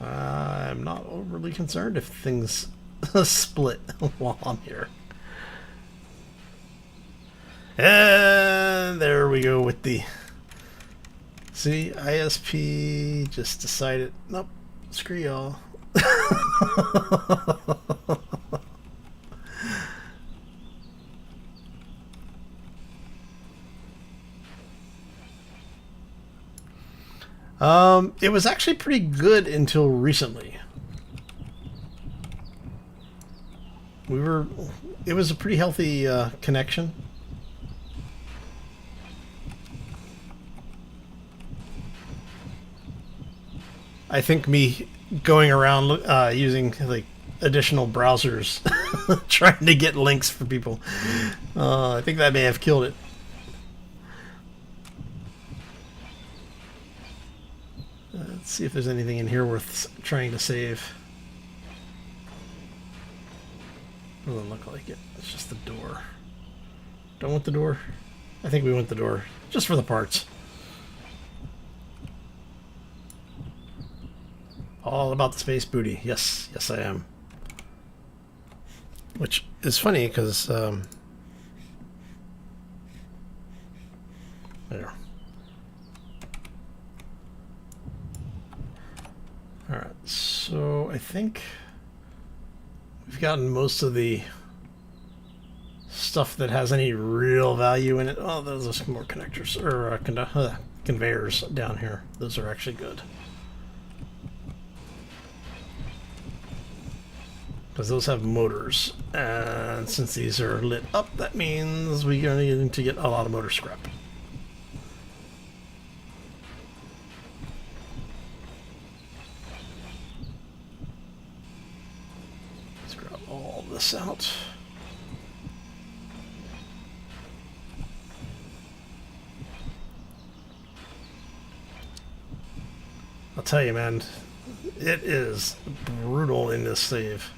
I'm not overly concerned if things split while I'm here. And there we go with the... See, ISP just decided... Nope, screw y'all. It was actually pretty good until recently. It was a pretty healthy connection. I think me going around using like additional browsers trying to get links for people. I think that may have killed it. Let's see if there's anything in here worth trying to save. Doesn't look like it. It's just the door. Don't want the door? I think we want the door. Just for the parts. All about the space booty. Yes, yes I am. Which is funny because there. Alright, so I think we've gotten most of the stuff that has any real value in it. Oh, those are some more connectors or conveyors down here. Those are actually good. Because those have motors, and since these are lit up, that means we are going to get a lot of motor scrap. Let's grab all this out. I'll tell you, man, it is brutal in this save.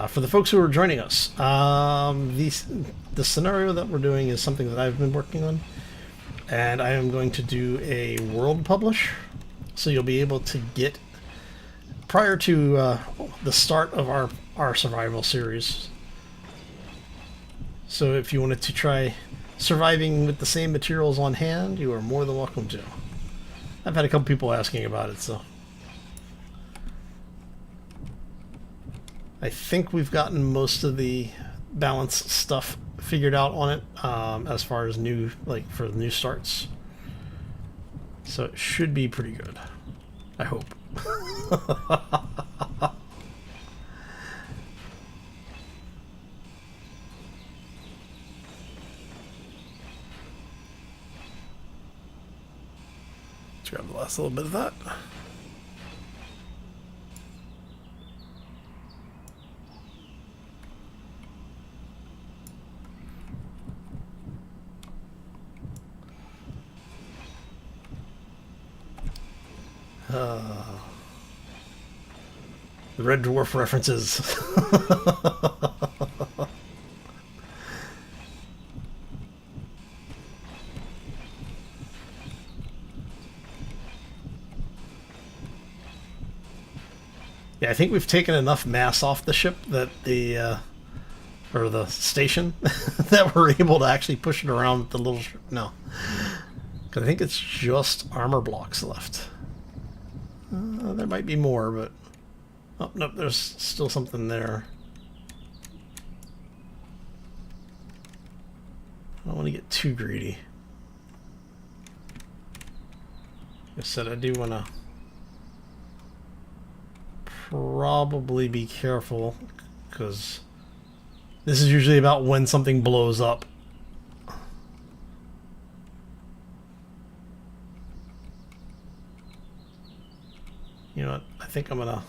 For the folks who are joining us, the scenario that we're doing is something that I've been working on, and I am going to do a world publish, so you'll be able to get, prior to the start of our survival series. So if you wanted to try surviving with the same materials on hand, you are more than welcome to. I've had a couple people asking about it, so I think we've gotten most of the balance stuff figured out on it, as far as new, like for new starts. So it should be pretty good. I hope. Let's grab the last little bit of that. The Red Dwarf references. Yeah, I think we've taken enough mass off the ship that the or the station that we're able to actually push it around with the little ship. No, because I think it's just armor blocks left. There might be more, but oh nope, there's still something there. I don't want to get too greedy. Like I said, I do want to probably be careful, because this is usually about when something blows up. You know what? I think I'm gonna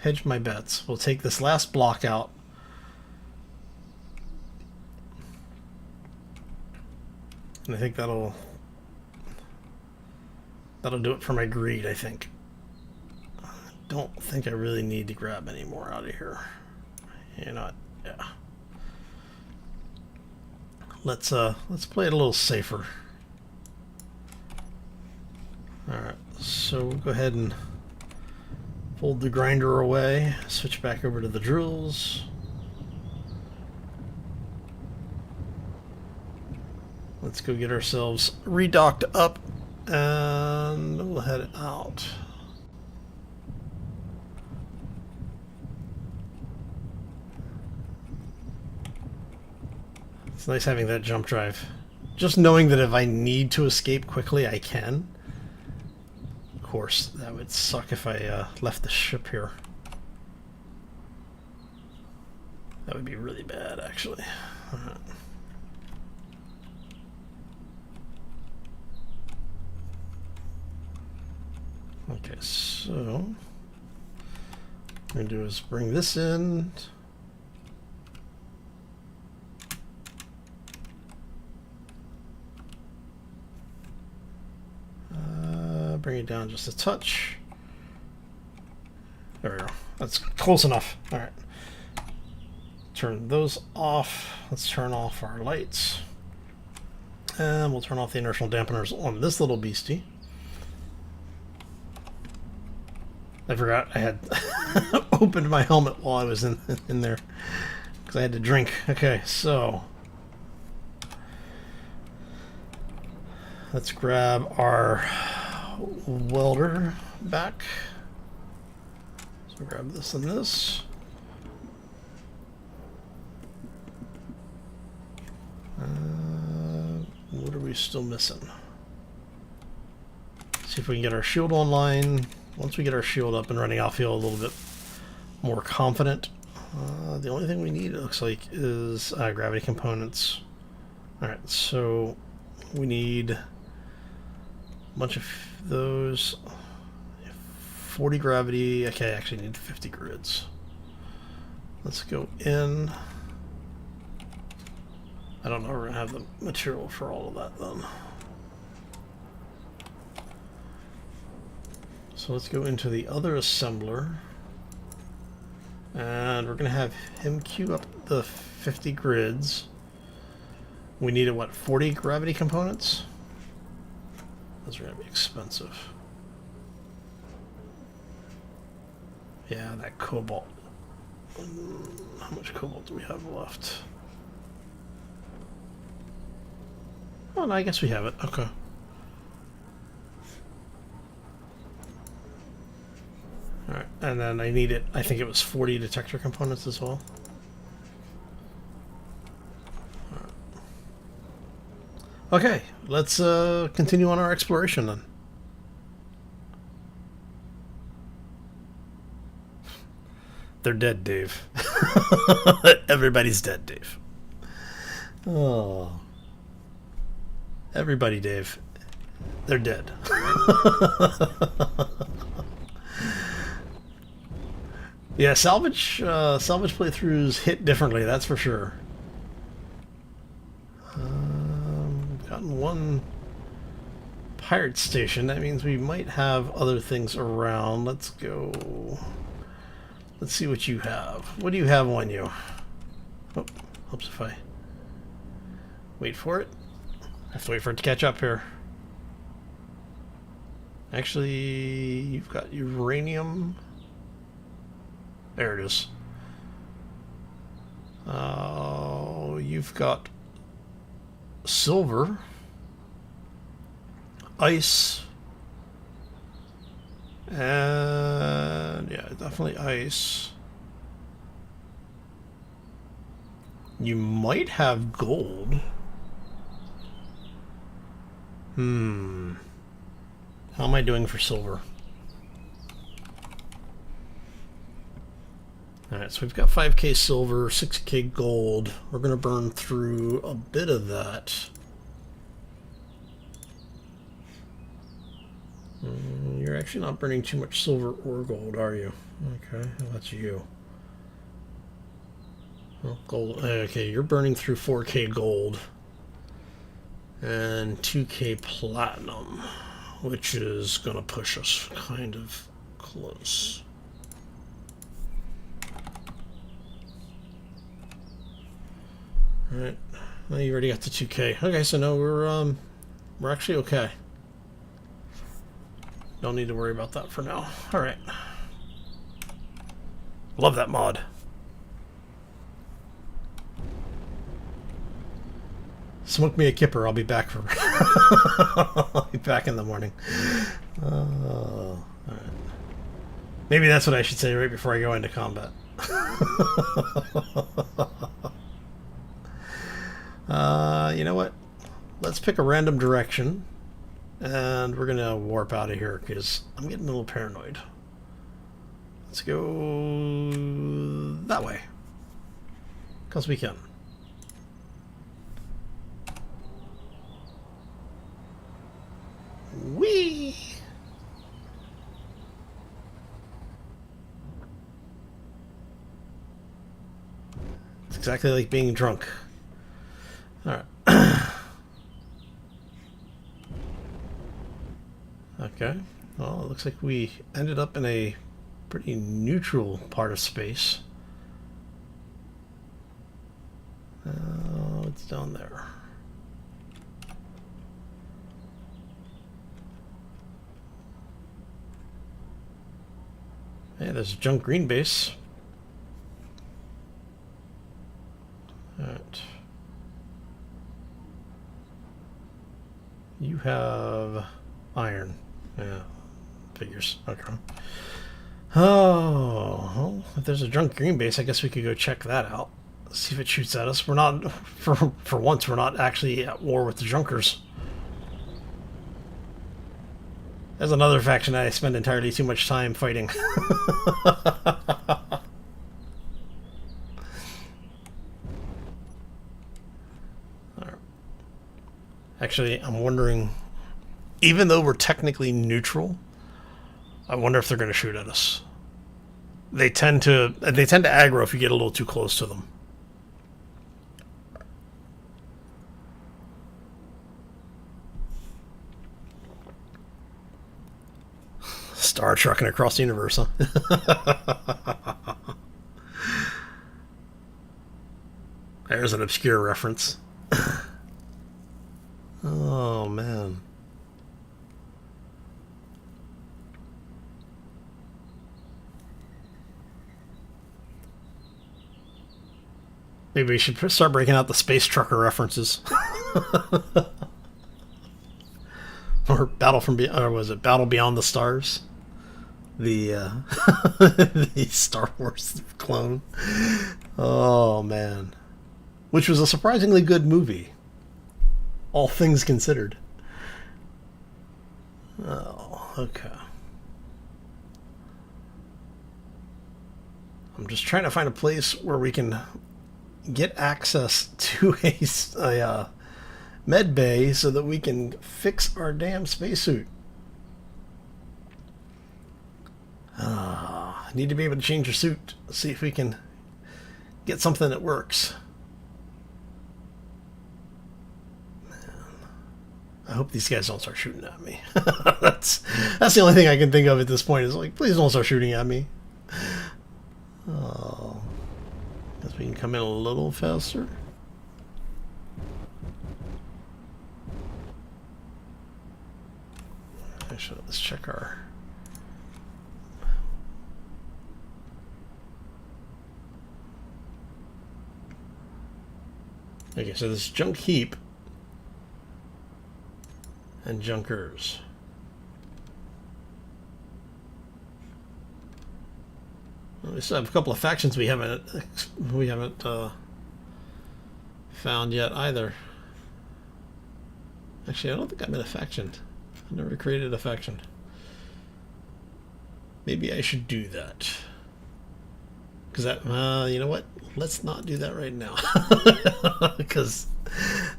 hedge my bets. We'll take this last block out. And I think that'll do it for my greed, I think. I don't think I really need to grab any more out of here. You know what? Yeah. Let's play it a little safer. Alright, so we'll go ahead and fold the grinder away, switch back over to the drills. Let's go get ourselves redocked up and we'll head out. It's nice having that jump drive. Just knowing that if I need to escape quickly, I can. Of course, that would suck if I left the ship here. That would be really bad, actually. All right. Okay, so What we're going to do is bring this in. Bring it down just a touch. There we go. That's close enough. All right. Turn those off. Let's turn off our lights. And we'll turn off the inertial dampeners on this little beastie. I forgot I had opened my helmet while I was in there because I had to drink. Okay, so let's grab our welder back. So grab this and this. What are we still missing? See if we can get our shield online. Once we get our shield up and running, I'll feel a little bit more confident. The only thing we need, it looks like, is gravity components. Alright, so we need a bunch of those. 40 gravity. Okay, I actually need 50 grids. Let's go in. I don't know if we're going to have the material for all of that then. So let's go into the other assembler. And we're going to have him queue up the 50 grids. We needed, what, 40 gravity components? Those are going to be expensive. Yeah, that cobalt. How much cobalt do we have left? Oh, no, I guess we have it. Okay. Alright, and then I need it, I think it was 40 detector components as well. Right. Okay, let's continue on our exploration then. They're dead, Dave. Everybody's dead, Dave. Oh. Everybody, Dave. They're dead. Yeah, salvage playthroughs hit differently, that's for sure. Gotten one pirate station. That means we might have other things around. Let's go. Let's see what you have. What do you have on you? Oh, helps if I wait for it. I have to wait for it to catch up here. Actually, you've got uranium. There it is. You've got silver, ice, and yeah, definitely ice. You might have gold. How am I doing for silver? Alright, so we've got 5k silver, 6k gold. We're going to burn through a bit of that. You're actually not burning too much silver or gold, are you? Okay, well, that's you. Well, gold. Okay, you're burning through 4k gold and 2k platinum, which is going to push us kind of close. Alright, well, you already got the 2k. Okay, so no, we're actually okay. Don't need to worry about that for now. Alright. Love that mod. Smoke me a kipper, I'll be back for I'll be back in the morning. Alright. Maybe that's what I should say right before I go into combat. You know what? Let's pick a random direction, and we're gonna warp out of here because I'm getting a little paranoid. Let's go that way, because we can. Whee! exactly like being drunk. Alright. Okay. Well, it looks like we ended up in a pretty neutral part of space. What's down there? Hey, there's a junk green base. Alright. You have iron. Yeah, figures. Okay. Oh, well, if there's a junk green base, I guess we could go check that out. See if it shoots at us. We're not, for once, we're not actually at war with the junkers. There's another faction I spend entirely too much time fighting. Actually, I'm wondering, even though we're technically neutral, I wonder if they're going to shoot at us. They tend to aggro if you get a little too close to them. Star trucking across the universe, huh? There's an obscure reference. Oh, man. Maybe we should start breaking out the space trucker references. Or Battle from Beyond, or was it Battle Beyond the Stars? The the Star Wars clone. Oh, man. Which was a surprisingly good movie. All things considered. Oh, okay. I'm just trying to find a place where we can get access to a med bay so that we can fix our damn spacesuit. I need to be able to change your suit. See if we can get something that works. I hope these guys don't start shooting at me. That's the only thing I can think of at this point is like, please don't start shooting at me. Oh, guess we can come in a little faster. Actually, let's check our. Okay, so this junk heap. And junkers. We still have a couple of factions we haven't found yet either. Actually, I don't think I'm in a faction. I never created a faction. Maybe I should do that. Because that, you know what? Let's not do that right now. Because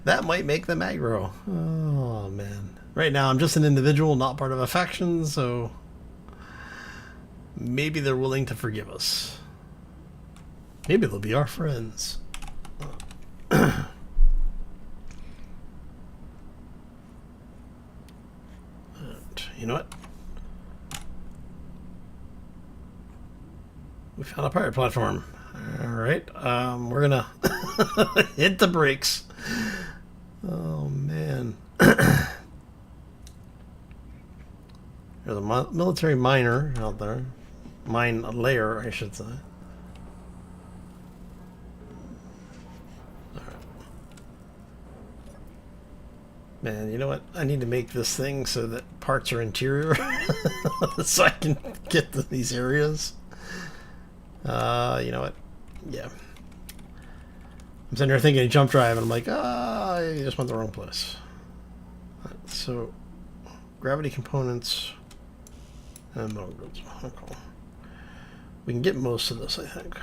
that might make them aggro. Oh, man. Right now, I'm just an individual, not part of a faction, so maybe they're willing to forgive us. Maybe they'll be our friends. You know what? We found a pirate platform. Alright, we're gonna hit the brakes. Oh, man. There's a military miner out there. Mine layer, I should say. Alright. Man, you know what? I need to make this thing so that parts are interior. So I can get to these areas. You know what? Yeah. I'm sitting there thinking jump drive, and I'm like, I just went the wrong place. Right, so, gravity components and metal goods. Okay. We can get most of this, I think.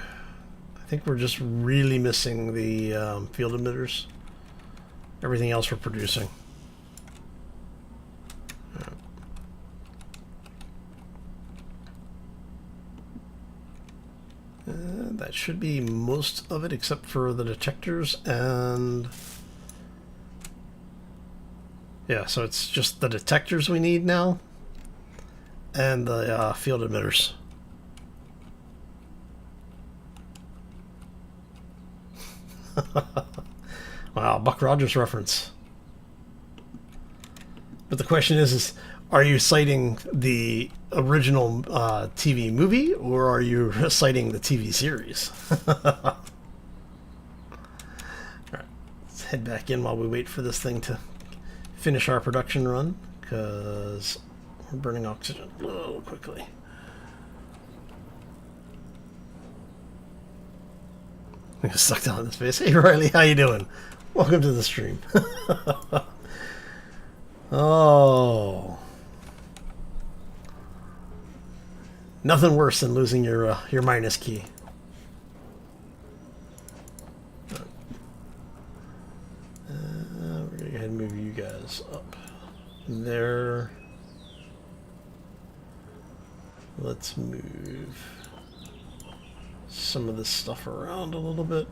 I think we're just really missing the field emitters. Everything else we're producing. That should be most of it except for the detectors and... Yeah, so it's just the detectors we need now and the field emitters. Wow, Buck Rogers reference. But the question is are you citing the original TV movie or are you citing the TV series? Alright, let's head back in while we wait for this thing to finish our production run, because we're burning oxygen a little quickly. I got sucked out in the face. Hey Riley, how you doing? Welcome to the stream. Oh, nothing worse than losing your minus key. We're gonna go ahead and move you guys up there. Let's move some of this stuff around a little bit.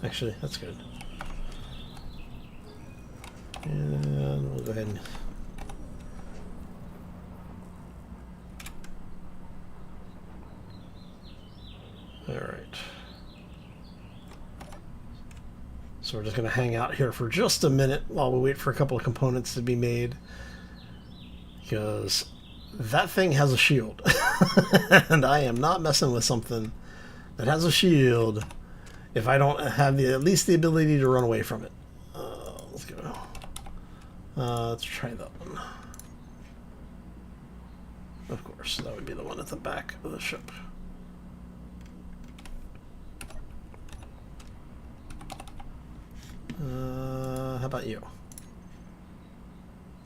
Actually, that's good. And we'll go ahead and all right. So we're just going to hang out here for just a minute while we wait for a couple of components to be made, because that thing has a shield and I am not messing with something that has a shield if I don't have at least the ability to run away from it. Let's go. Let's try that one. Of course, that would be the one at the back of the ship. How about you?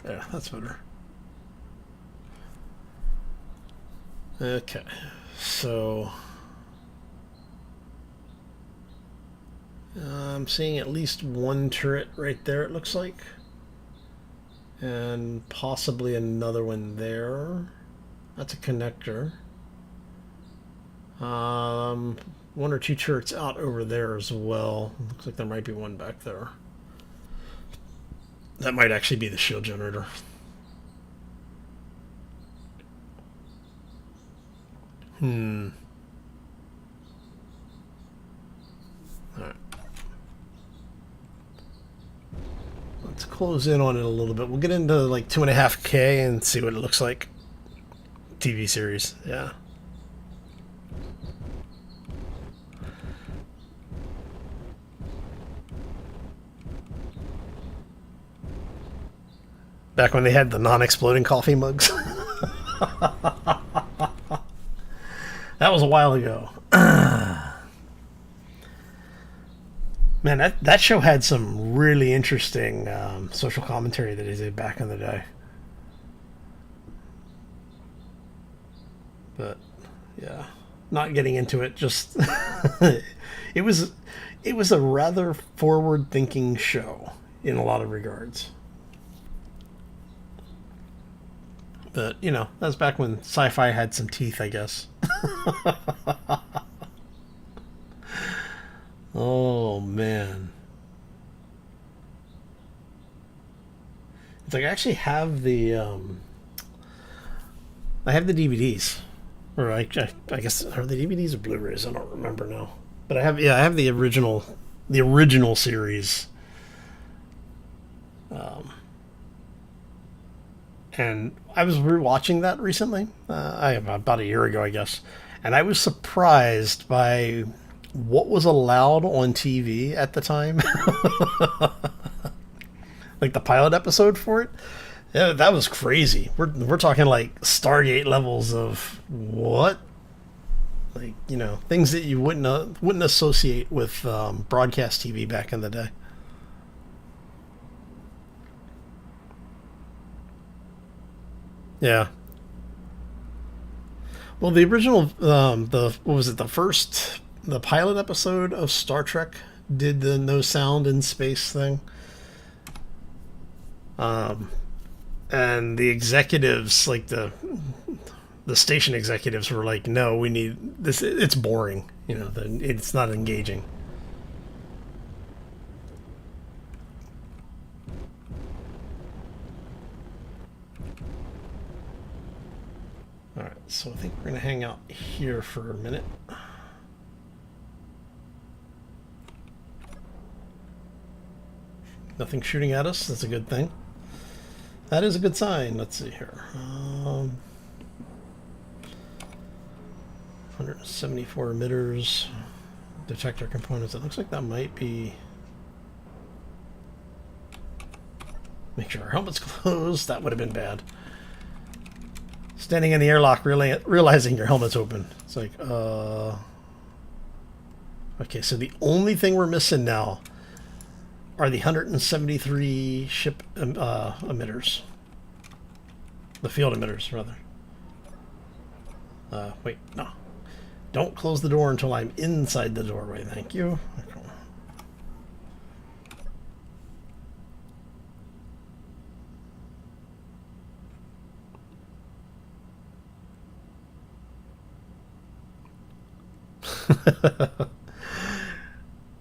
Yeah, that's better. Okay, so I'm seeing at least one turret right there, it looks like. And possibly another one there. That's a connector. One or two turrets out over there as well. Looks like there might be one back there. That might actually be the shield generator. Alright. Let's close in on it a little bit. We'll get into like 2.5K and see what it looks like. TV series, yeah. Back when they had the non-exploding coffee mugs. That was a while ago. Man, that show had some really interesting social commentary that they did back in the day. But yeah, not getting into it. Just it was a rather forward-thinking show in a lot of regards. But you know, that was back when sci-fi had some teeth, I guess. Oh man, it's like I actually have the I have the DVDs, or I guess are the DVDs or Blu-rays? I don't remember now. But I have, yeah, I have the original series. And I was rewatching that recently, about a year ago, I guess, and I was surprised by what was allowed on TV at the time. Like the pilot episode for it. Yeah, that was crazy. We're talking like Stargate levels of what? Like, you know, things that you wouldn't associate with broadcast TV back in the day. Yeah. Well, the original, what was it? The pilot episode of Star Trek did the no sound in space thing. And the executives, like the the station executives were like, no, we need this. It's boring. You know, it's not engaging. All right, so I think we're gonna hang out here for a minute. Nothing shooting at us. That's a good thing. That is a good sign. Let's see here. 174 emitters, detector components. It looks like that might be. Make sure our helmet's closed. That would have been bad. Standing in the airlock, realizing your helmet's open. It's like, okay, so the only thing we're missing now are the 173 ship emitters. The field emitters, rather. Wait, no. Don't close the door until I'm inside the doorway, thank you.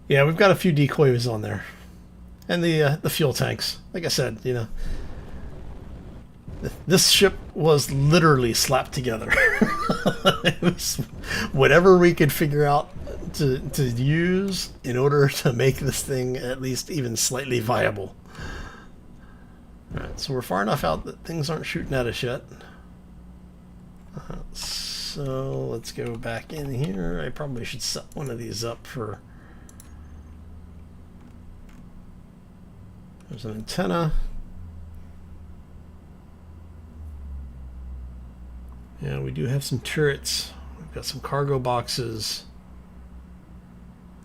Yeah, we've got a few decoys on there. And the fuel tanks. Like I said, you know, this ship was literally slapped together. It was whatever we could figure out to use in order to make this thing at least even slightly viable. Alright, so we're far enough out that things aren't shooting at us yet. So let's go back in here. I probably should set one of these up for... There's an antenna. Yeah, we do have some turrets. We've got some cargo boxes.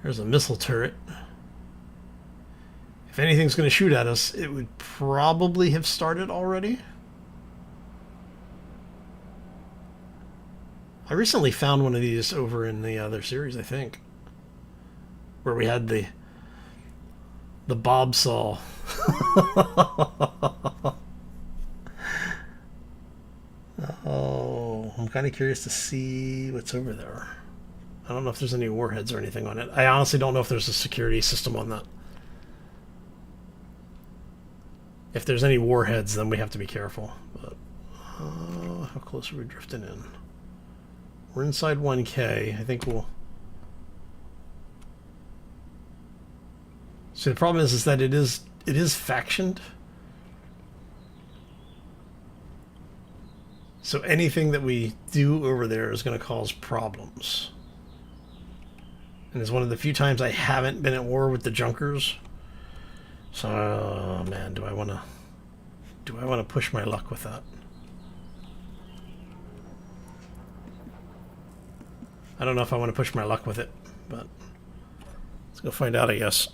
There's a missile turret. If anything's going to shoot at us, it would probably have started already. I recently found one of these over in the other series, I think, where we had the bobsaw. Oh, I'm kind of curious to see what's over there. I don't know if there's any warheads or anything on it. I honestly don't know if there's a security system on that. If there's any warheads, then we have to be careful. But how close are we drifting in? We're inside 1K. I think we'll... So the problem is that it is factioned. So anything that we do over there is going to cause problems. And it's one of the few times I haven't been at war with the Junkers. So, oh man, do I want to push my luck with that? I don't know if I want to push my luck with it, but let's go find out, I guess.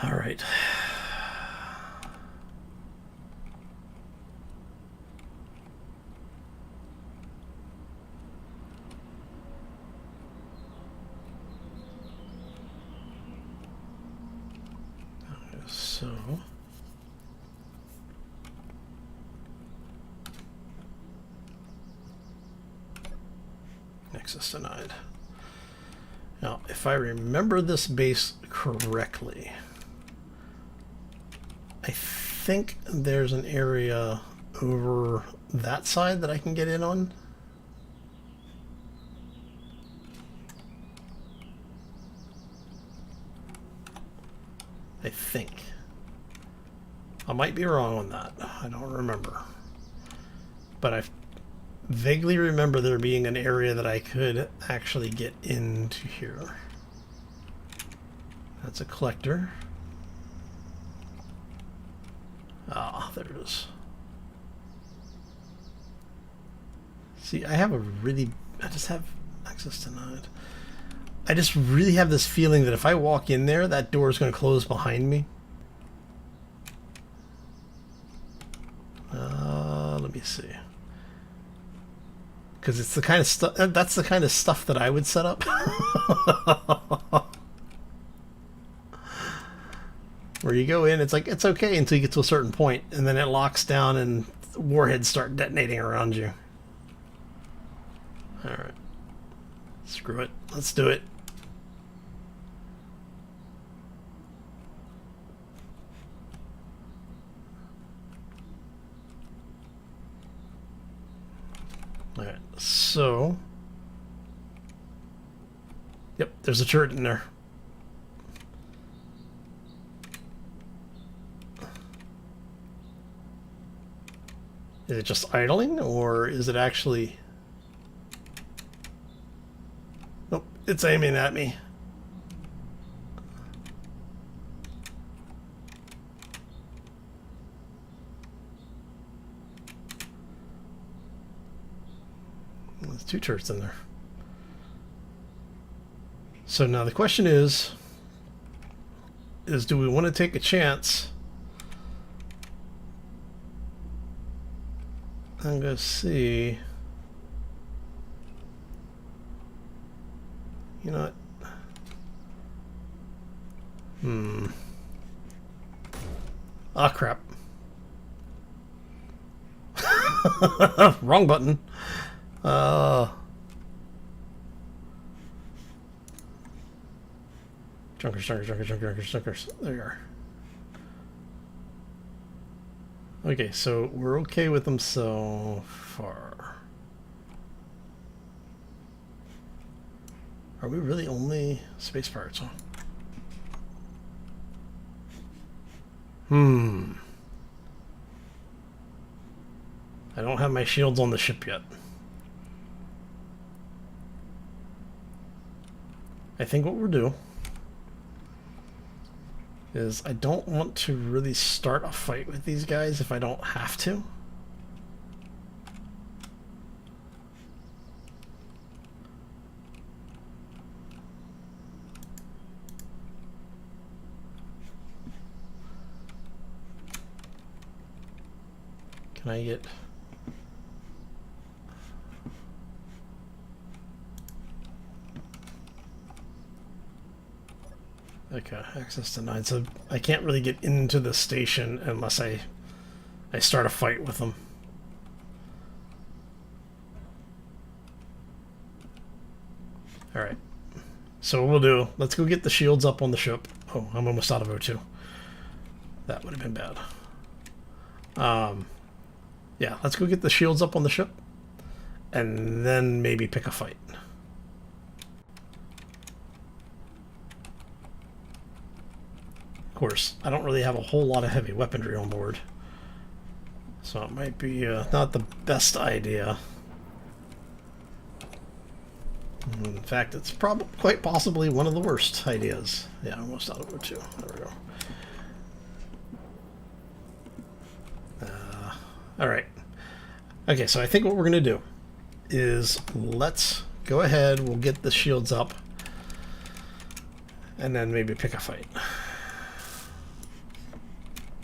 All right. So access denied. Now, if I remember this base correctly, I think there's an area over that side that I can get in on. I think. I might be wrong on that. I don't remember. But I vaguely remember there being an area that I could actually get into here. That's a collector. Ah, there it is. See, I just have access denied. I just really have this feeling that if I walk in there, that door is going to close behind me. Let me see. Because it's the kind of stuff, that's the kind of stuff that I would set up. Where you go in, it's like, it's okay until you get to a certain point, and then it locks down and warheads start detonating around you. Alright. Screw it. Let's do it. Alright, so... Yep, there's a turret in there. Is it just idling, or is it actually... Nope, it's aiming at me. There's two turrets in there. So now the question is do we want to take a chance? I'm going to see. You know what? Ah, crap. Wrong button. Junkers. There you are. Okay, so we're okay with them so far. Are we really only space pirates, huh? I don't have my shields on the ship yet. I think what we'll do is I don't want to really start a fight with these guys if I don't have to. Can I get... Okay, access denied. So I can't really get into the station unless I start a fight with them. Alright. So what we'll do, let's go get the shields up on the ship. Oh, I'm almost out of O2. That would have been bad. Yeah, let's go get the shields up on the ship. And then maybe pick a fight. Of course, I don't really have a whole lot of heavy weaponry on board. So it might be not the best idea. In fact, it's probably quite possibly one of the worst ideas. Yeah, almost out of O2. There we go. Alright. Okay, so I think what we're going to do is let's go ahead, we'll get the shields up, and then maybe pick a fight.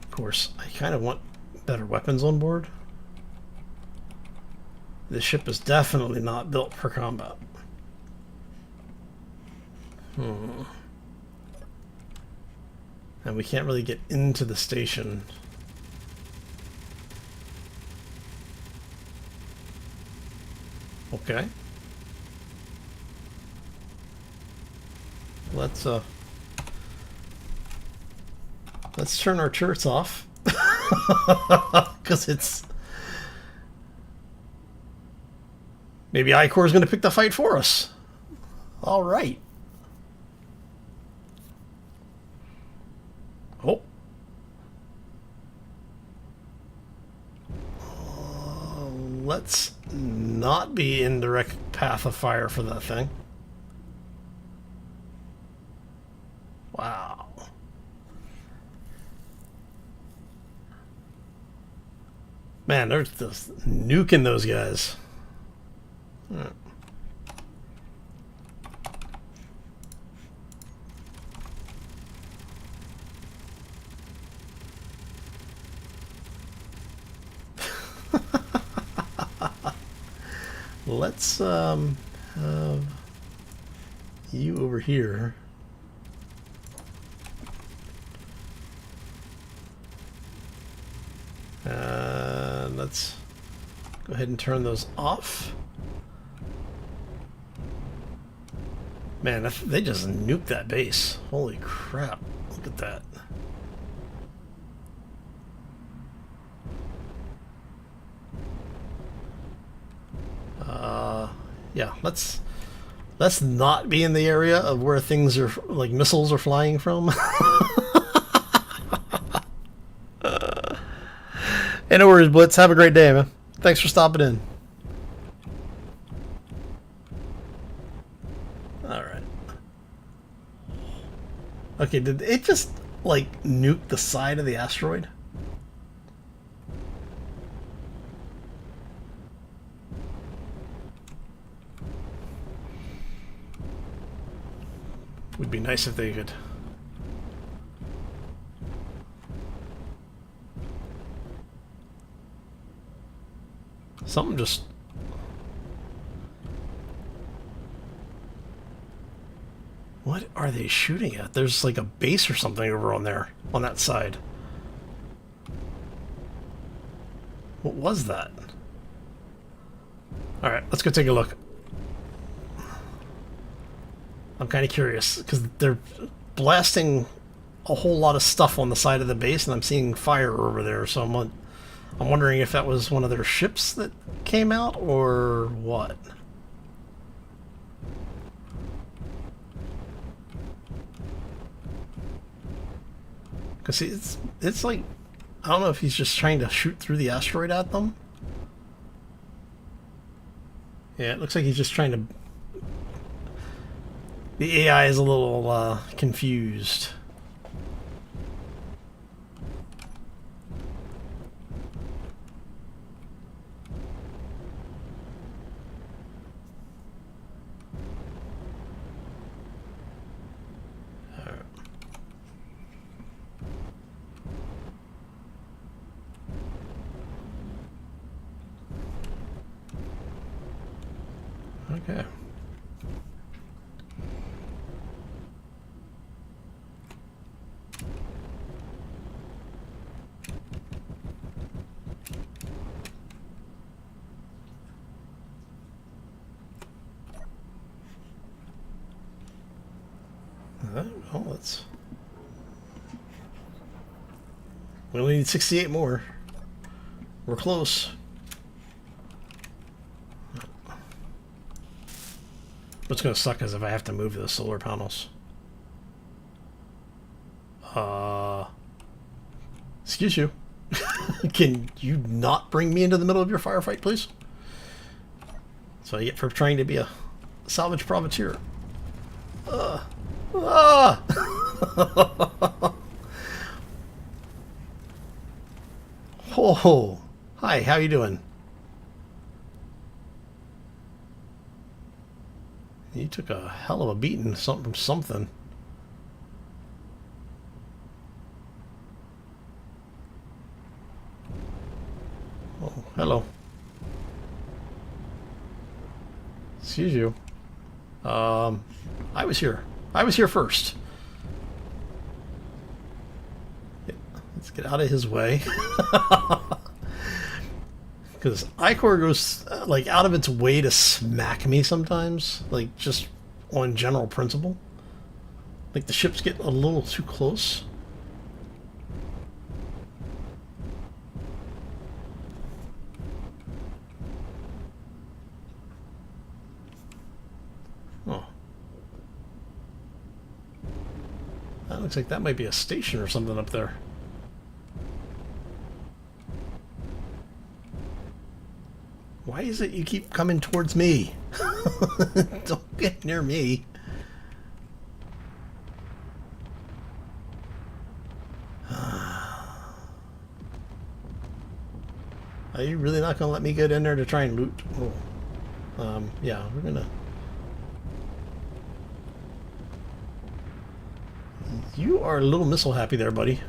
Of course, I kind of want better weapons on board. This ship is definitely not built for combat. And we can't really get into the station. Okay. Let's turn our turrets off. Because it's... Maybe I-Corps is going to pick the fight for us. All right. Oh. Let's not be in direct path of fire for that thing. Wow. Man, they're just nuking those guys. Right. Let's have you over here. Let's go ahead and turn those off. Man, they just nuked that base. Holy crap. Look at that. Yeah, let's not be in the area of where things are, like missiles are flying from. Hey, no worries, Blitz. Have a great day, man. Thanks for stopping in. Alright. Okay, did it just, like, nuke the side of the asteroid? Would be nice if they could. Something just... What are they shooting at? There's like a base or something over on there, on that side. What was that? Alright, let's go take a look. I'm kind of curious, because they're blasting a whole lot of stuff on the side of the base, and I'm seeing fire over there, so I'm wondering if that was one of their ships that came out, or what? Because it's like, I don't know if he's just trying to shoot through the asteroid at them. Yeah, it looks like he's just trying to... The AI is a little confused. Okay. Oh, let's... We only need 68 more. We're close. What's going to suck is if I have to move the solar panels. Excuse you. Can you not bring me into the middle of your firefight, please? That's what I get for trying to be a salvage privateer. Oh, hi, how you doing? You took a hell of a beating from something. Oh, hello. Excuse you. I was here. I was here first. Yeah, let's get out of his way. Because Icor goes like out of its way to smack me sometimes, like just on general principle. Like the ships get a little too close. Oh. That looks like that might be a station or something up there. Why is it you keep coming towards me? Don't get near me. Are you really not going to let me get in there to try and loot? Oh. Yeah, we're going to... You are a little missile happy there, buddy.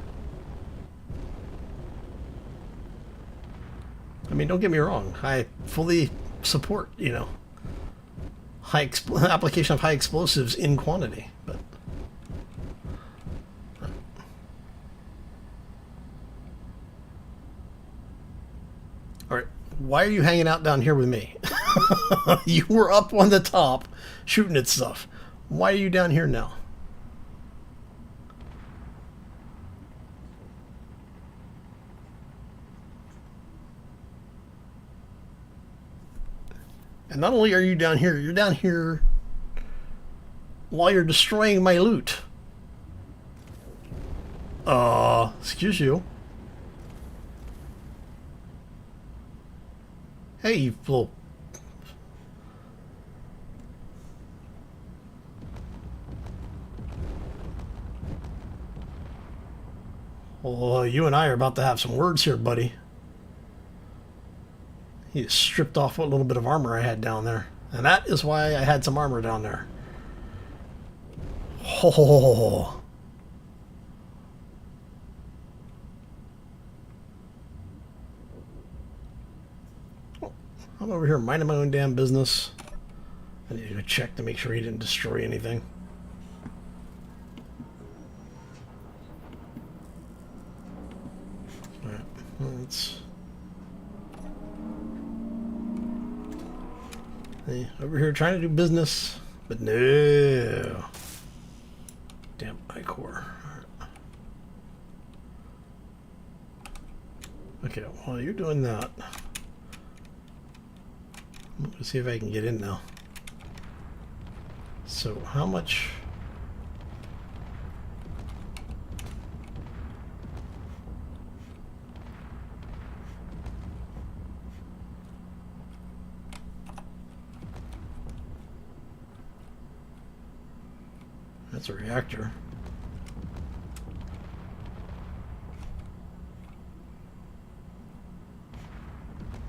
I mean, don't get me wrong. I fully support, you know, application of high explosives in quantity. But all right, why are you hanging out down here with me? You were up on the top shooting at stuff. Why are you down here now? And not only are you down here, you're down here while you're destroying my loot. Excuse you. Hey, you little... Well, you and I are about to have some words here, buddy. He just stripped off what little bit of armor I had down there. And that is why I had some armor down there. Oh. I'm over here minding my own damn business. I need to go check to make sure he didn't destroy anything. Alright, let's... Hey, over here trying to do business, but no. Damn iCore. Right. Okay, while you're doing that, let's see if I can get in now. So how much... That's a reactor.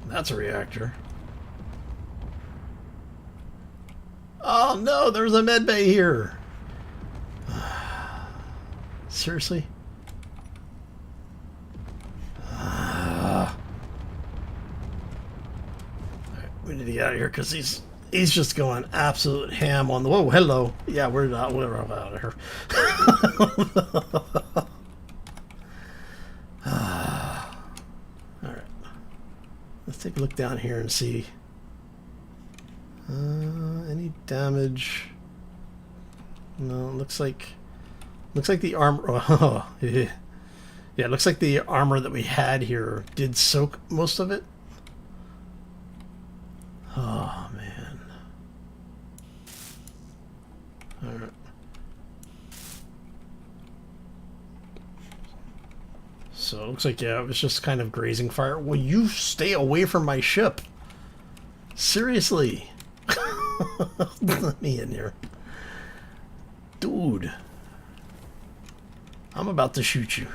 That's a reactor. Oh no, there's a med bay here. Seriously? Alright, we need to get out of here because he's just going absolute ham on the... Whoa, hello. Yeah, we're out of here. Alright. Let's take a look down here and see. Any damage? No, it looks like the armor... Oh, yeah, it looks like the armor that we had here did soak most of it. Oh, man. Alright. So it looks like, yeah, it was just kind of grazing fire. Will you stay away from my ship? Seriously? Let me in here. Dude. I'm about to shoot you.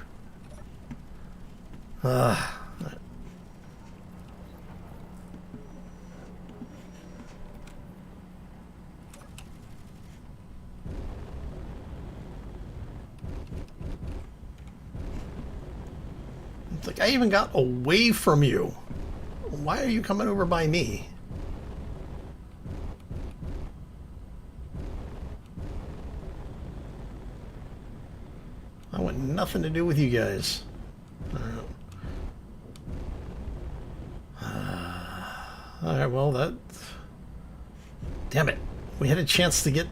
It's like I even got away from you. Why are you coming over by me? I want nothing to do with you guys. Alright, well, that... Damn it. We had a chance to get...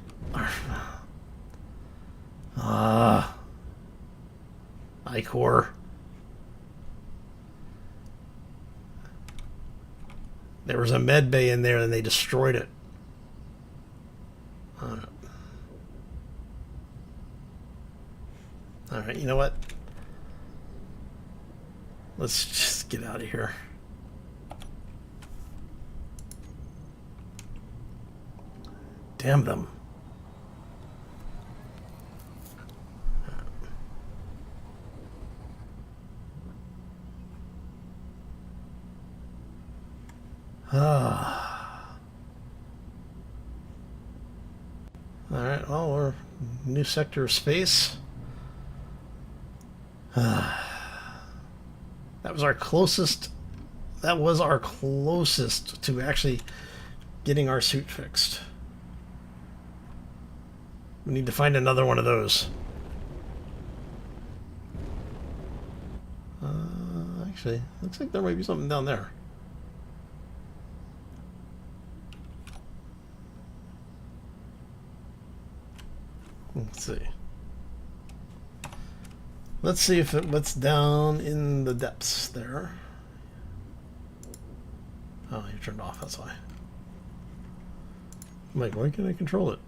iCore. There was a med bay in there and they destroyed it. Alright, you know what? Let's just get out of here. Damn them. Alright, well, we're new sector of space. That was our closest that was our closest to actually getting our suit fixed. We need to find another one of those. Actually, looks like there might be something down there. Let's see. Let's see if what's down in the depths there. Oh, you turned off, that's why. I'm like, why can't I control it?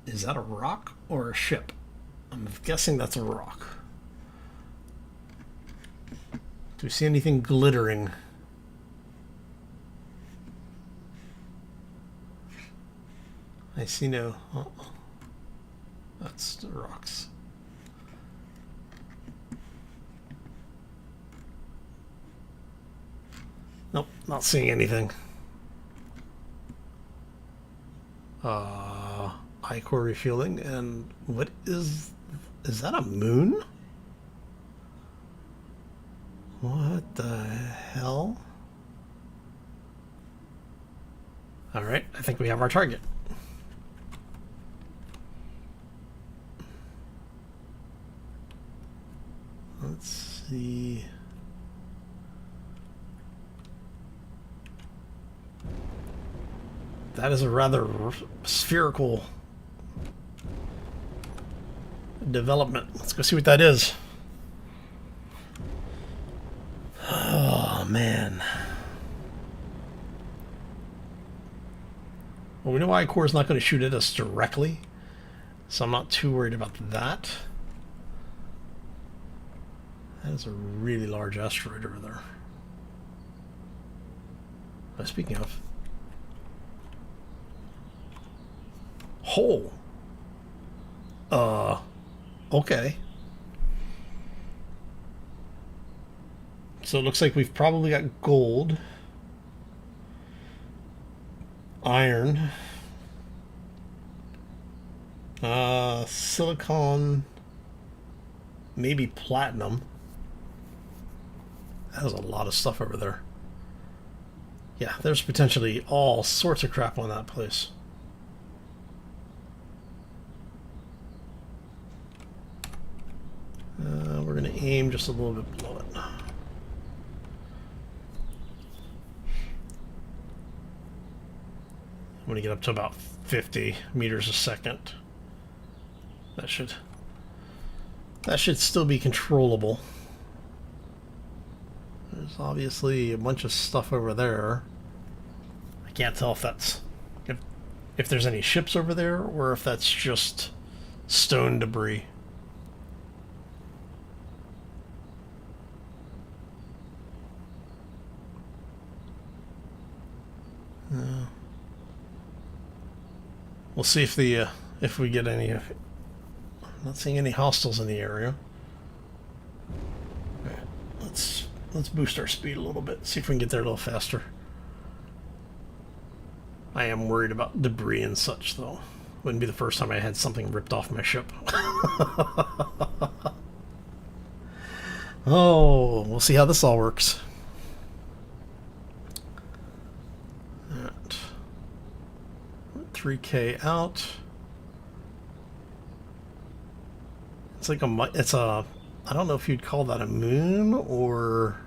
Is that a rock or a ship? I'm guessing that's a rock. Do you see anything glittering? I see no. Oh, that's the rocks. Nope, not seeing anything. I-core refueling, and what is that a moon? What the hell? Alright, I think we have our target. Let's see. That is a rather spherical development. Let's go see what that is. Oh, man. Well, we know I-core is not going to shoot at us directly, so I'm not too worried about that. That is a really large asteroid over there. Speaking of. Hole. Okay. So it looks like we've probably got gold, iron, silicon, maybe platinum. That is a lot of stuff over there. Yeah, there's potentially all sorts of crap on that place. We're going to aim just a little bit below it. I'm going to get up to about 50 meters a second. That should still be controllable. There's obviously a bunch of stuff over there. I can't tell if that's if there's any ships over there or if that's just stone debris. We'll see if we get any. I'm not seeing any hostiles in the area. All right, let's boost our speed a little bit. See if we can get there a little faster. I am worried about debris and such, though. Wouldn't be the first time I had something ripped off my ship. Oh, we'll see how this all works. 3K out. It's like I don't know if you'd call that a moon or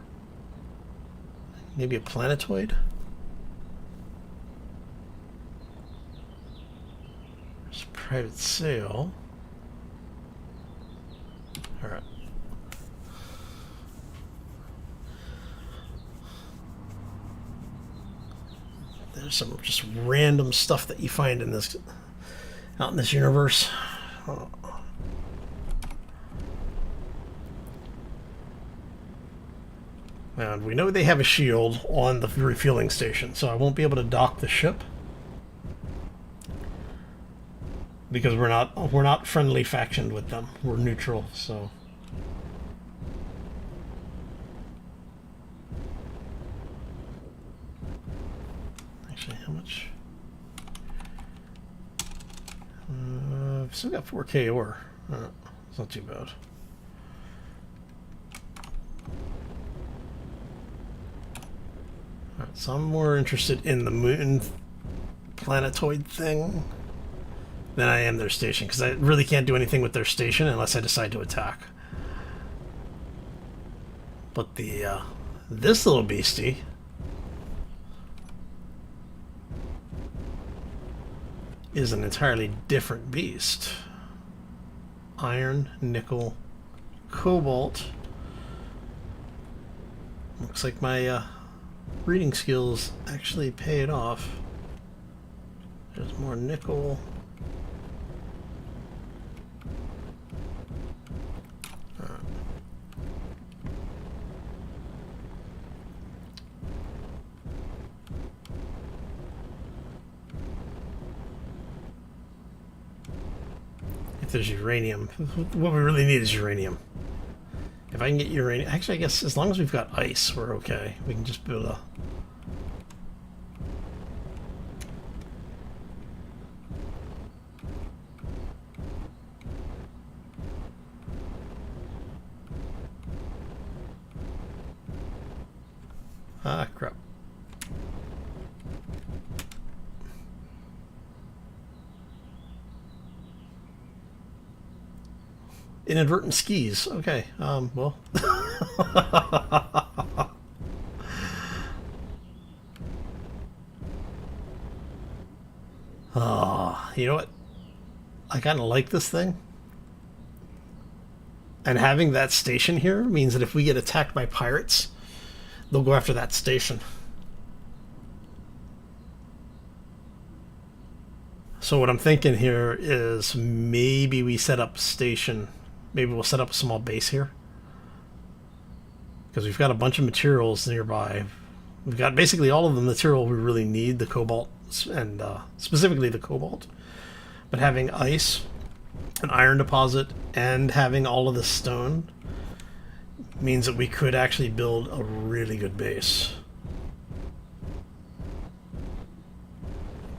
maybe a planetoid. There's a private sail. All right. There's some just random stuff that you find in this out in this universe. And we know they have a shield on the refueling station, so I won't be able to dock the ship because we're not friendly factioned with them. We're neutral, so. How much? I've still got 4K ore. It's not too bad. Alright, so I'm more interested in the moon planetoid thing than I am their station, because I really can't do anything with their station unless I decide to attack. But the this little beastie is an entirely different beast. Iron, nickel, cobalt. Looks like my reading skills actually paid off. There's more nickel. If there's uranium, what we really need is uranium. If I can get uranium, actually I guess as long as we've got ice, we're okay. We can just build a... Ah, crap. Inadvertent skis. Okay, well. You know what? I kind of like this thing. And having that station here means that if we get attacked by pirates, they'll go after that station. So what I'm thinking here is maybe we set up station. Maybe we'll set up a small base here. Because we've got a bunch of materials nearby. We've got basically all of the material we really need, the cobalt, and specifically the cobalt. But having ice, an iron deposit, and having all of the stone means that we could actually build a really good base.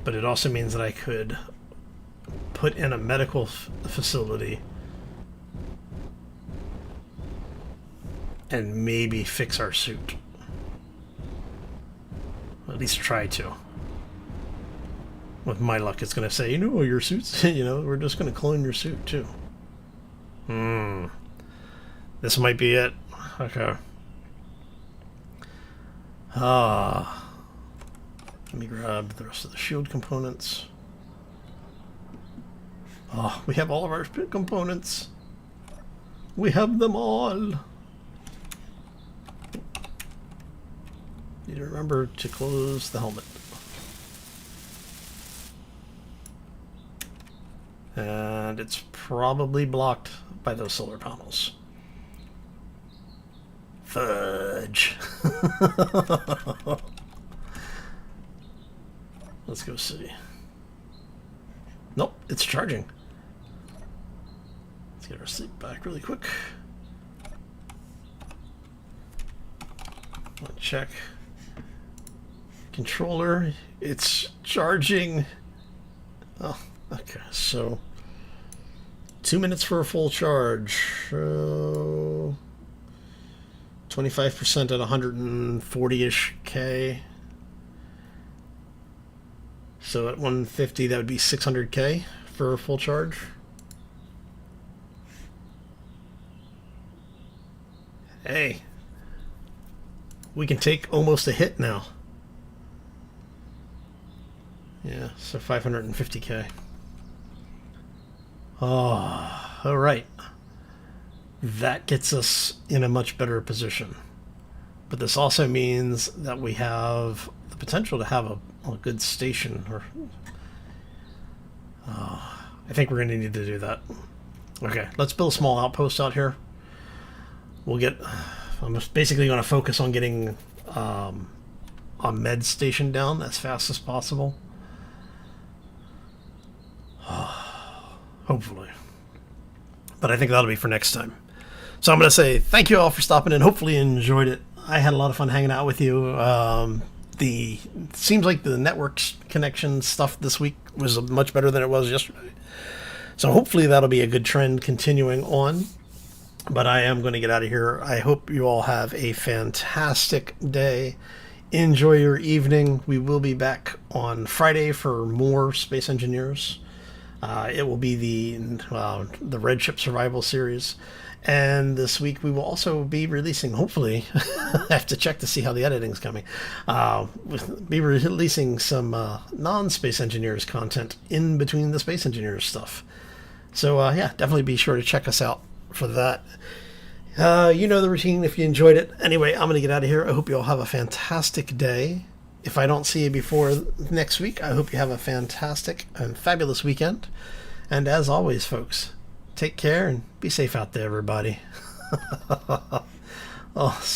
But it also means that I could put in a medical facility and maybe fix our suit. At least try to. With my luck, it's going to say, you know, your suit's, you know, we're just going to clone your suit too. This might be it. Okay. Let me grab the rest of the shield components. Oh, we have all of our components. We have them all. Need to remember to close the helmet. And it's probably blocked by those solar panels. Fudge. Let's go see. Nope, it's charging. Let's get our sleep back really quick. Check. Controller, it's charging. Oh, okay, so 2 minutes for a full charge. 25% at 140-ish K. So at 150, that would be 600K for a full charge. Hey, we can take almost a hit now. Yeah, so 550K. Oh, all right. That gets us in a much better position. But this also means that we have the potential to have a good station. Or I think we're going to need to do that. Okay, let's build a small outpost out here. We'll get... I'm just basically going to focus on getting a med station down as fast as possible. Hopefully. But I think that'll be for next time. So I'm going to say thank you all for stopping in. Hopefully you enjoyed it. I had a lot of fun hanging out with you. It seems like the network connection stuff this week was much better than it was yesterday. So hopefully that'll be a good trend continuing on. But I am going to get out of here. I hope you all have a fantastic day. Enjoy your evening. We will be back on Friday for more Space Engineers. It will be the Red Ship Survival series. And this week we will also be releasing, hopefully, I have to check to see how the editing's coming, be releasing some non-Space Engineers content in between the Space Engineers stuff. So yeah, definitely be sure to check us out for that. You know the routine if you enjoyed it. Anyway, I'm going to get out of here. I hope you all have a fantastic day. If I don't see you before next week, I hope you have a fantastic and fabulous weekend. And as always, folks, take care and be safe out there, everybody. Oh, so